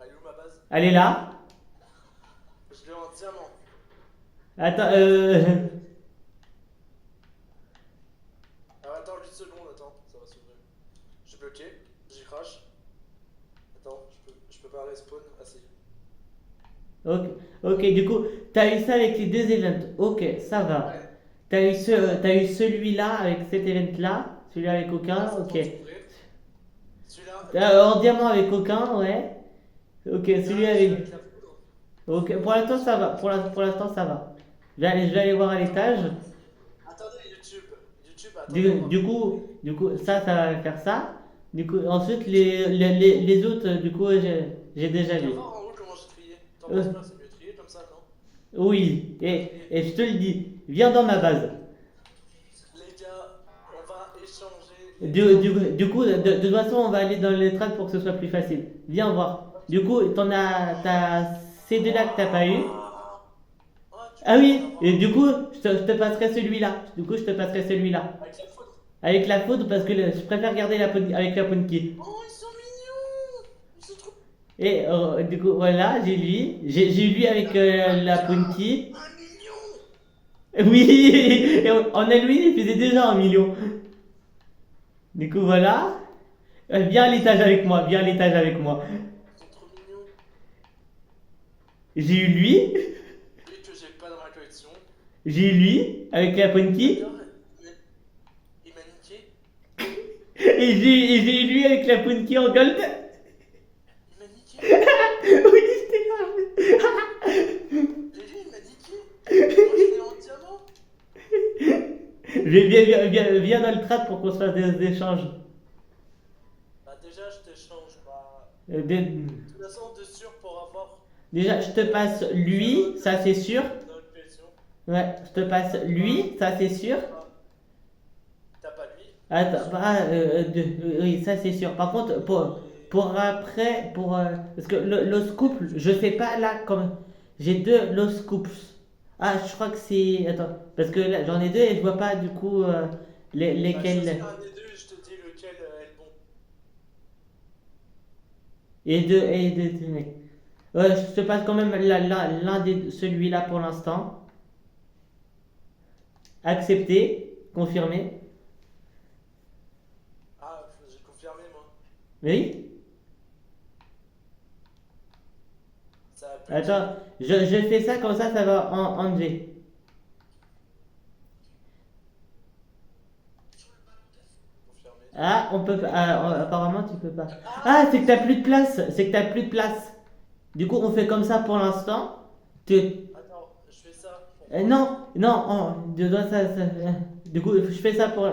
est où ma base? Elle est là. Je l'ai en diamant. Attends, Alors attends, 8 secondes, attends, ça va s'ouvrir. Je suis bloqué, j'y crash. Attends, je peux pas respawn. Ah si. ok, du coup, t'as eu ça avec les deux events. Ok, ça va. Ouais. T'as eu celui-là avec cet event-là. Celui-là avec aucun, Ça ok. va s'ouvrir. Celui-là. En diamant avec aucun, ouais. Ok, celui avec. la foudre. Ok, pour l'instant ça va. Pour l'instant ça va. Je vais aller voir à l'étage. Attendez, YouTube, attendez. Du coup, ça va faire ça. Du coup, ensuite les autres, du coup, j'ai déjà Viens vu. voir en haut comment j'ai trié. T'en penses pas, c'est mieux trié comme ça, non? Oui, et je te le dis, viens dans ma base. Les gars, on va échanger. Du coup, de toute façon, on va aller dans les trades pour que ce soit plus facile. Viens voir. Du coup, t'as ces deux-là que t'as pas eu. Ah, tu Ah peux oui, avoir- et du coup, je te passerai celui-là. Du coup, je te passerai celui-là. Avec la foudre. Avec la foudre, parce que je préfère garder avec la punky. Oh, ils sont mignons. Ils sont trop. Et du coup, voilà, j'ai lui. J'ai eu lui avec la punky. Un million. Oui, et en Halloween, il faisait déjà 1 million. Du coup, voilà. Viens à l'étage avec moi, viens à l'étage avec moi. Ils sont trop mignons. J'ai eu lui, Lui que j'ai pas dans ma collection. j'ai eu lui avec la punky. D'ailleurs, il m'a niqué. Et j'ai eu lui avec la punky en gold. Il m'a niqué. Oui, j'étais là. Et lui, il m'a niqué. Moi, je l'ai en diamant. Viens dans le trap pour qu'on se fasse des échanges. Bah, déjà, je t'échange. Bah, Euh, de dé- toute façon, de sûr pour avoir Déjà, je te passe lui, ça c'est sûr. notre collection. Ouais, je te passe lui, ça c'est sûr. T'as pas lui. Attends, oui, ça c'est sûr. Par contre, pour après, parce que l'os couple, je sais pas là, comme j'ai deux l'os couples. Ah, je crois que c'est. Attends, parce que là j'en ai deux et je vois pas du coup Bah, lesquels. choisis un des deux et je te dis lequel est le bon. Et deux, mec. Je te passe quand même l'un des celui-là pour l'instant. Accepté, confirmé. Ah, j'ai confirmé, moi. Oui. Ça a plus. Attends, je fais ça comme ça va enlever. Confirmé. Ah, on peut pas. Apparemment, tu peux pas. Ah, c'est que t'as plus de place. C'est que t'as plus de place. Du coup, on fait comme ça pour l'instant. Tu... Attends, je fais ça Non, non, du coup, je fais ça pour.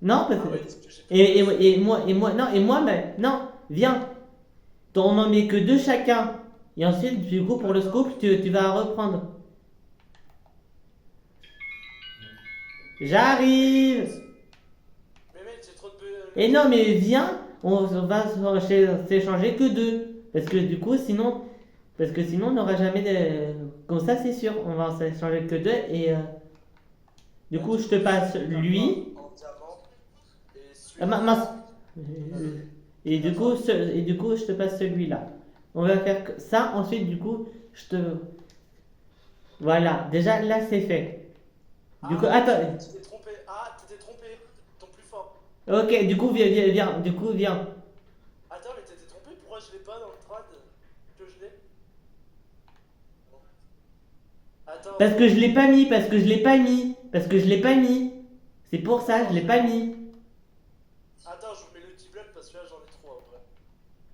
Non, parce Ah que. ouais, parce que j'ai fait Et moi, mais non, viens. On n'en met que deux chacun. Et ensuite, du coup, pour le scoop, tu vas reprendre. J'arrive. Mais mec, j'ai trop de peu. Et non, mais viens, on va s'échanger que deux. Parce que sinon, on n'aura jamais de. Comme ça, c'est sûr, on va s'échanger que deux. Et du coup, je te passe lui. En diamant. Et Ah, celui-là. mince. Et du coup, je te passe celui-là. On va faire ça. Ensuite, du coup, je te. Voilà. Déjà, là, c'est fait. Du coup, attends. Tu t'es trompé. Ah, tu t'es trompé. Ton plus fort. Ok, du coup, viens. Du coup, viens. Attends, mais t'étais trompé. Pourquoi je l'ai pas dans le trad que je l'ai? Attends. Parce que je l'ai pas mis. Parce que je l'ai pas mis. Parce que je l'ai pas mis. C'est pour ça, je l'ai pas mis. Attends, je vous mets le T-block parce que là j'en ai trop en vrai.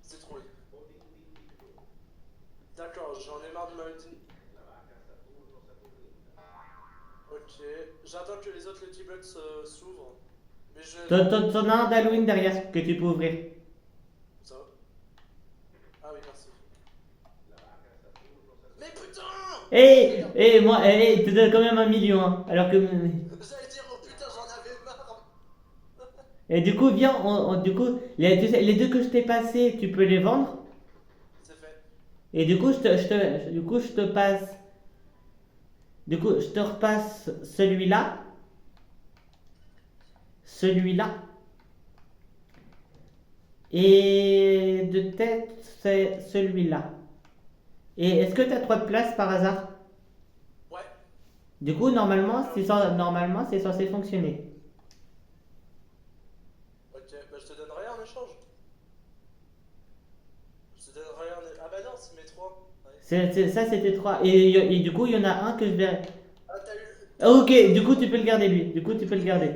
C'est trop. D'accord, j'en ai marre de ma ulti. Ok, j'attends que les autres le T-block s'ouvrent. Mais je. T'en as un d'Halloween derrière que tu peux ouvrir. Ça va? Ah oui, merci. Mais putain! Moi, il te donne quand même 1 million. Hein, alors que. J'allais dire, oh putain, j'en avais marre! Et du coup, viens, du coup, les deux que je t'ai passés, tu peux les vendre. C'est fait. Et du coup, je te passe. Du coup, je te repasse celui-là. Celui-là. Et de tête, c'est celui-là. Et est-ce que tu as 3 de place par hasard? Ouais. Du coup, normalement, c'est censé fonctionner. Ok, bah je te donne rien en échange. Je te donne rien en échange. Ah bah non, c'est mes 3. Ouais. Ça, c'était 3. Et du coup, il y en a un que je vais. Ah, t'as eu. Ah, ok, du coup, tu peux le garder, lui. Du coup, tu peux le garder.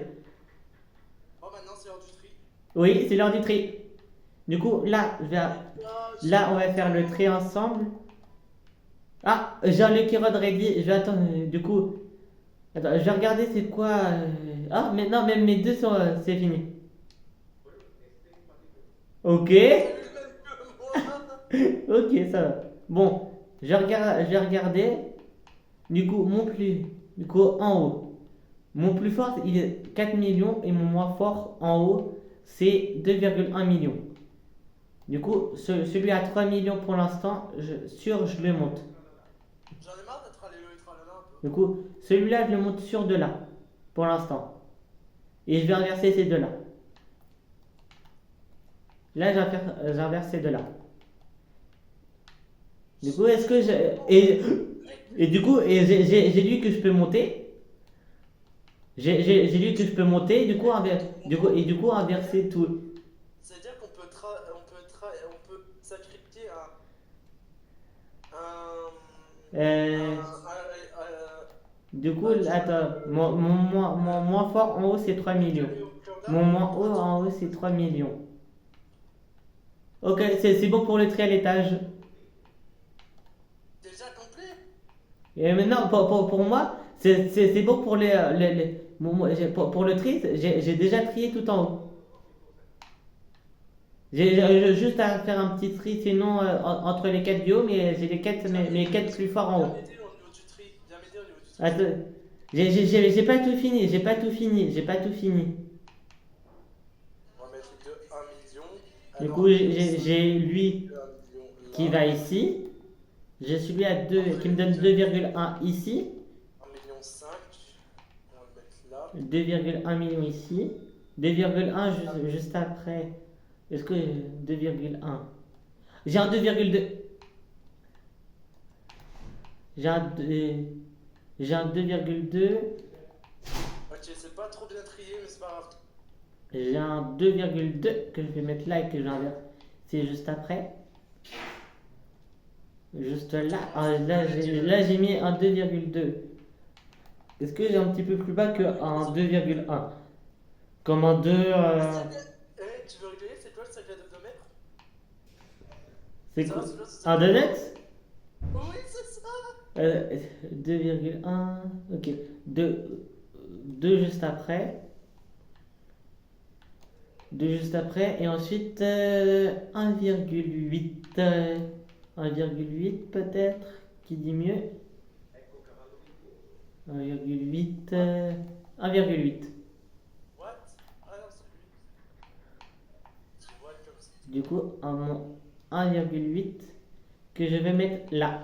Oh, maintenant c'est l'heure du tri. Oui, c'est l'heure du tri. Du coup, là, Oh, là, on va faire le tri ensemble. Ah, j'ai un Lucky Road ready. Je vais attendre. Du coup, attends, je vais regarder c'est quoi. Ah, mais non, même mes deux sont. C'est fini. Ok. t'as eu le même que moi. Ok, ça va. Bon, je vais regarder. Du coup, Du coup, en haut. Mon plus fort, il est 4 millions. Et mon moins fort, en haut, c'est 2,1 millions. Du coup, celui à 3 millions pour l'instant, je le monte. J'en ai marre d'être allé le tralala un peu. Du coup, celui-là, je le monte sur de là, pour l'instant. Et je vais inverser ces deux-là. Là, j'inverse ces deux-là. Du coup, est-ce que et du coup, j'ai lu que je peux monter. J'ai lu que je peux monter. Du coup, inverser tout. C'est-à-dire qu'on peut, on peut sacrifier Euh, du coup, attends, mon moins fort en haut, c'est 3 millions. Mon moins haut en haut, c'est 3 millions. Ok, c'est bon pour le tri à l'étage. Déjà complet? Et maintenant, pour moi, c'est bon pour pour le tri, j'ai déjà trié tout en haut. J'ai juste à faire un petit tri sinon entre les 4 biomes, mais j'ai mes 4 plus forts en haut. Viens m'aider au niveau du tri. Viens m'aider au niveau du tri. Attends, j'ai pas tout fini, j'ai pas tout fini. On va mettre de 1 million. Du Alors, coup, j'ai lui de 1 million qui là. va ici. J'ai celui à 2 qui me donne 2,1 ici. 1 million 5. On va le mettre là. 2,1 million ici. 2,1 juste après. Est-ce que 2,1? J'ai un 2,2. J'ai un 2,2. Ok, c'est pas trop bien trié, mais c'est pas grave. J'ai un 2,2 que je vais mettre là et que j'inverse. C'est juste après. Juste là. Ah, là, j'ai mis un 2,2. Est-ce que j'ai un petit peu plus bas qu'un 2,1? Comme un 2. Eh, tu veux rigoler? C'est quoi le sac à dos de mètre? C'est Ça quoi? va, c'est quoi ce sac Un à dos? donut? Oui, c'est ça! 2,1. Ok. 2 juste après. 2 juste après. Et ensuite 1,8. 1,8 peut-être. Qui dit mieux? 1,8. 1,8. What? Ah non, c'est lui. Tu vois comme ça. Du coup, mon 1,8 que je vais mettre là.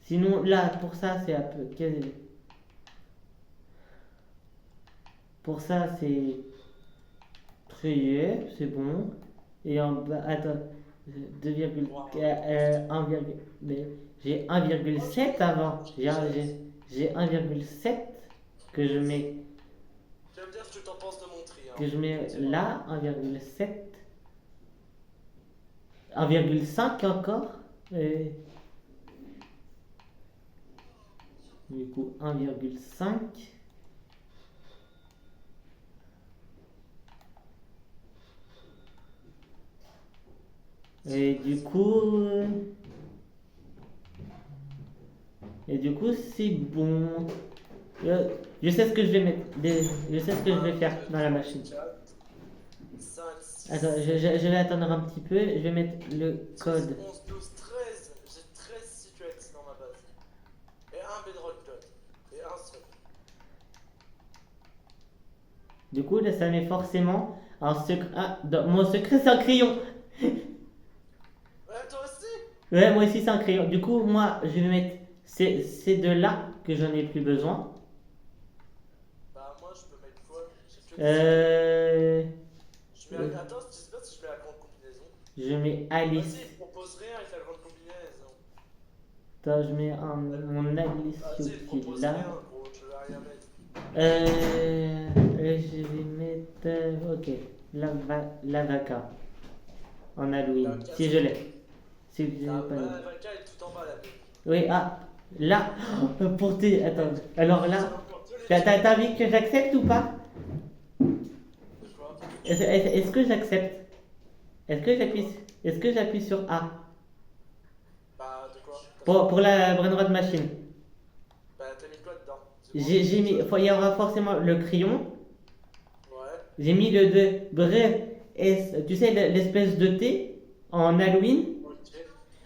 Sinon, là, pour ça, c'est un peu. Pour ça, c'est trié, c'est bon. Et en bas, attends, 2, Wow. 1, mais j'ai 1,7 avant. J'ai 1,7 que je mets, Tu vas me dire ce que t'en penses de mon tri. Hein. que je mets là, 1,7. 1,5 encore. Et du coup, 1,5. Et du coup, c'est bon. Je sais ce que je vais mettre. Je sais ce que je vais faire dans la machine. 5, 6, Attends, je vais attendre un petit peu. Je vais mettre le code. 11, 12, 13. J'ai 13 situations dans ma base. Et un bedrock code. Et un seul. Du coup, là, ça met forcément un secret. Ah, mon secret, c'est un crayon. Ouais, toi aussi? Ouais, moi aussi, c'est un crayon. Du coup, moi, je vais mettre ces deux-là que j'en ai plus besoin. Bah, moi, je peux mettre quoi? J'ai que des Euh, Attends, je sais pas si je mets la grande combinaison. je mets Alice. Vas-y, propose rien avec la grande combinaison. Attends, je mets mon Alice Vas-y, propose là. rien, gros, je vais rien mettre. Je vais mettre. Ok, la vaca. En Halloween. La vaca, Si je l'ai. Si je l'ai La pas. vaca est tout en bas là. Oui, ah, là. Pour tes. Attends. Alors là. T'as envie que j'accepte ou pas? Est-ce que j'accepte? Est-ce que j'appuie sur A? Bah, de quoi? Pour la Brainrod Machine. Bah, t'as mis quoi dedans? J'ai mis. Il y aura forcément le crayon. Ouais. J'ai mis le tu sais, l'espèce de thé en Halloween. Ok.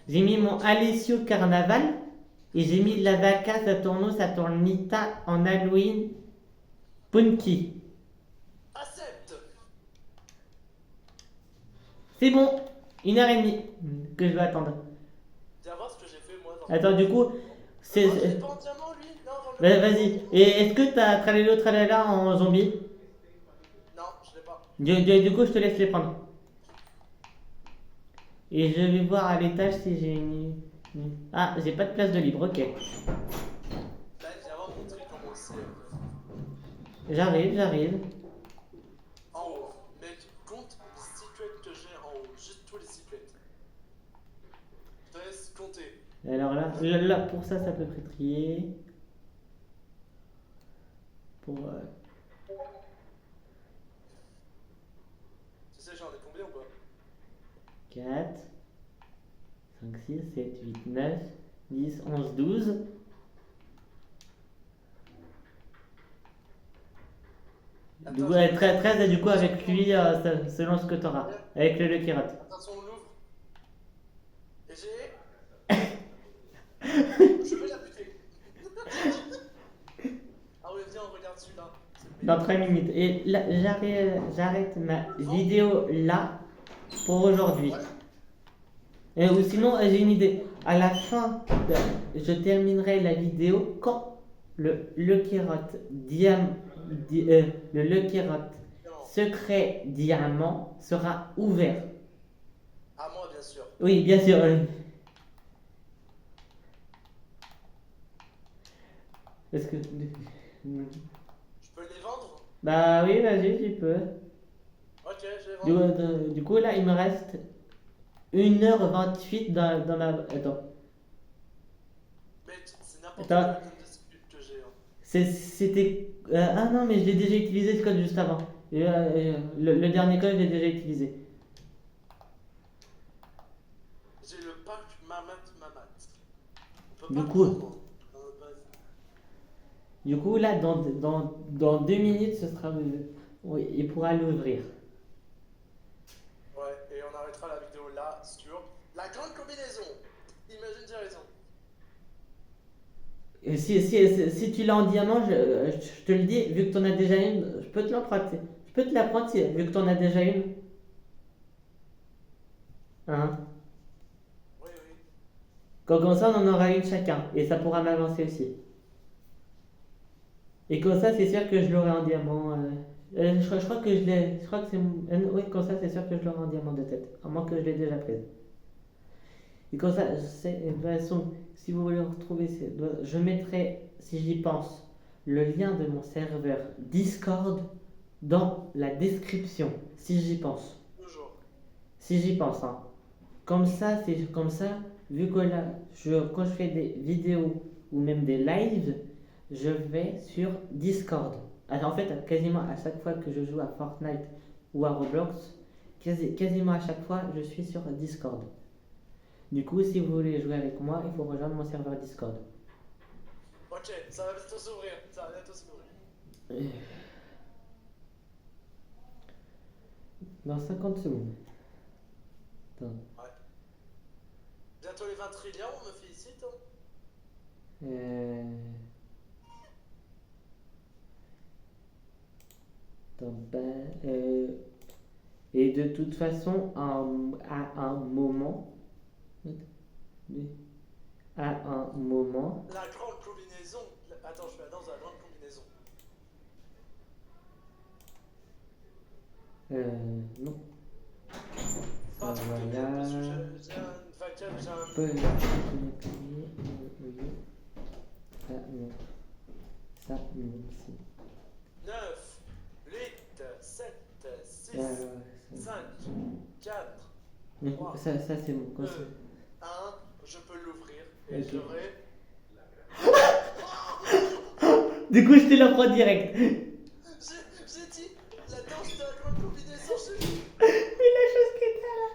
J'ai mis mon Alessio Carnaval. Et j'ai mis la vaca Saturnita en Halloween Punky. Accepte! C'est bon, 1h30 que je dois attendre. Viens voir ce que j'ai fait moi dans Attends, du coup, Oh, c'est. il est pas en diamant lui? Non, vends-le. Vas-y. Et est-ce que t'as Tralelo Tralala en zombie? Non, je l'ai pas. Du coup, je te laisse les prendre. Et je vais voir à l'étage si j'ai Ah, j'ai pas de place de libre, ok. Là, viens voir mon tri comment c'est. J'arrive. En haut, mec, compte les secrets que j'ai en haut, juste tous les secrets. Je te laisse compter. Alors là, pour ça, ça peut être trié. Pour. Tu sais, j'en ai combien ou pas? 4, 5, 6, 7, 8, 9, 10, 11, 12. Du coup, 13 et du coup avec lui, selon ce que tu auras. Avec le Lucky Rat. Attention, on l'ouvre. Et j'ai. Je vais la buter. Ah ouais, viens, on regarde celui-là. C'est le Dans meilleur. 3 minutes. Et là, j'arrête ma vidéo là pour aujourd'hui. Ou sinon, j'ai une idée. À la fin, je terminerai la vidéo quand le Lucky Rat le Lucky Rat secret diamant sera ouvert. À moi, bien sûr. Oui, bien sûr. Est-ce que. Je peux les vendre? Bah oui, vas-y, tu peux. Ok, je les vends. Du coup, là, il me reste 1h28 dans ma. Attends. Mais c'est n'importe Attends. quel code de script que j'ai. Hein. C'était. Ah non, mais je l'ai déjà utilisé ce code juste avant. Le dernier code, je l'ai déjà utilisé. J'ai le pack Mamat. On peut peux Du pas coup- prendre, moi. Vas-y. Du coup, là, dans 2 minutes, ce sera. Oui, il pourra l'ouvrir. Ouais, et on arrêtera la vidéo là sur la grande combinaison. Imagine, j'ai raison. Et si tu l'as en diamant, je te le dis, vu que tu en as déjà une, je peux te l'emprunter. Je peux te la prendre vu que tu en as déjà une. Hein? Oui, oui. Comme ça, on en aura une chacun. Et ça pourra m'avancer aussi. Et comme ça, c'est sûr que je l'aurai en diamant. Je crois que je l'ai. Je crois que c'est. Oui, comme ça, c'est sûr que je l'aurai en diamant de tête. À moins que je l'ai déjà prise. Et comme ça, je sais, de toute façon, si vous voulez retrouver, je mettrai, si j'y pense, le lien de mon serveur Discord dans la description, si j'y pense. Toujours. Si j'y pense, hein. Comme ça, c'est comme ça, vu que là, quand je fais des vidéos ou même des lives, je vais sur Discord. Alors, en fait, quasiment à chaque fois que je joue à Fortnite ou à Roblox, quasiment à chaque fois, je suis sur Discord. Du coup, si vous voulez jouer avec moi, il faut rejoindre mon serveur Discord. Ok, ça va bientôt s'ouvrir. Ça va bientôt s'ouvrir. Dans 50 secondes. Attends. Bientôt les 20 trillions, on me félicite. Hein. Attends, et de toute façon, à un moment, La grande combinaison. Attends, je fais la danse de la grande combinaison. non. Pas Ça, trop de bien, voilà. parce que j'ai un vacal, j'ai un. Peu ça non. Ça non. 9, 8, 7, 6, 5, 4, Donc, ça c'est bon. Quand 2, c'est- 1. Je peux l'ouvrir et Ok. j'aurai. Du coup, je te la prends direct. J'ai dit la danse de la grande combinaison, j'ai dit. Mais la chose que t'as là.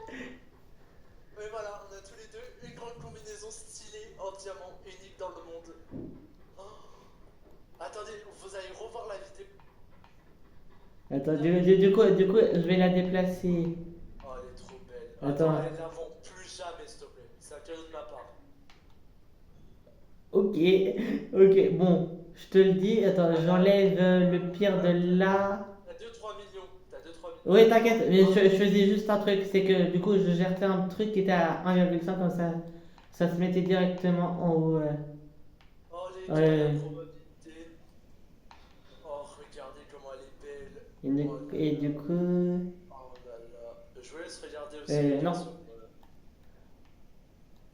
Mais voilà, on a tous les deux une grande combinaison stylée en diamant, unique dans le monde. Oh. Attendez, vous allez revoir la vidéo. Attends, du coup, je vais la déplacer. Oh, elle est trop belle. Attends. Elle la vend plus jamais, s'il te plaît. C'est un cadeau de ma part. Ok, bon, je te le dis. Attends, j'enlève le pire de là. T'as 2-3 millions. T'as 2-3 millions. Oui, t'inquiète, mais je faisais juste un truc, c'est que du coup, je gère un truc qui était à 1,5 comme ça se mettait directement en haut. Oh, les Ouais. la probabilité. Oh, regardez comment elle est belle. Et du coup, Oh là là. Je vous laisse regarder aussi. non.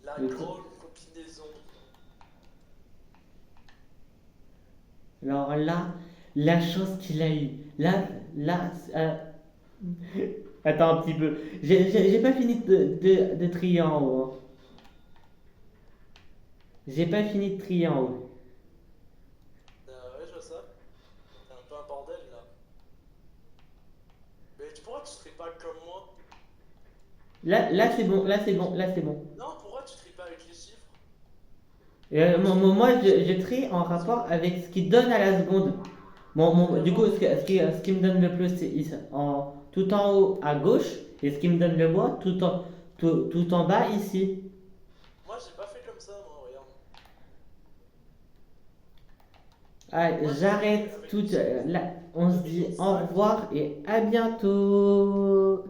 La Du coup. grande combinaison. alors là, la chance qu'il a eu. Là, attends un petit peu. J'ai pas fini de trier en haut. Hein. J'ai pas fini de trier en haut. Ouais, je vois ça. C'est un peu un bordel là. Mais pourquoi tu serais pas comme moi? Là c'est bon, là c'est bon, là c'est bon. Non, pourquoi tu serais pas avec les chiffres? Moi, je trie en rapport avec ce qui donne à la seconde. Du coup, ce qui me donne le plus, c'est tout en haut à gauche, et ce qui me donne le moins, tout en bas ici. Moi, j'ai pas fait comme ça, moi, regarde. Ah, j'arrête tout. Là, on se dit au revoir et à bientôt.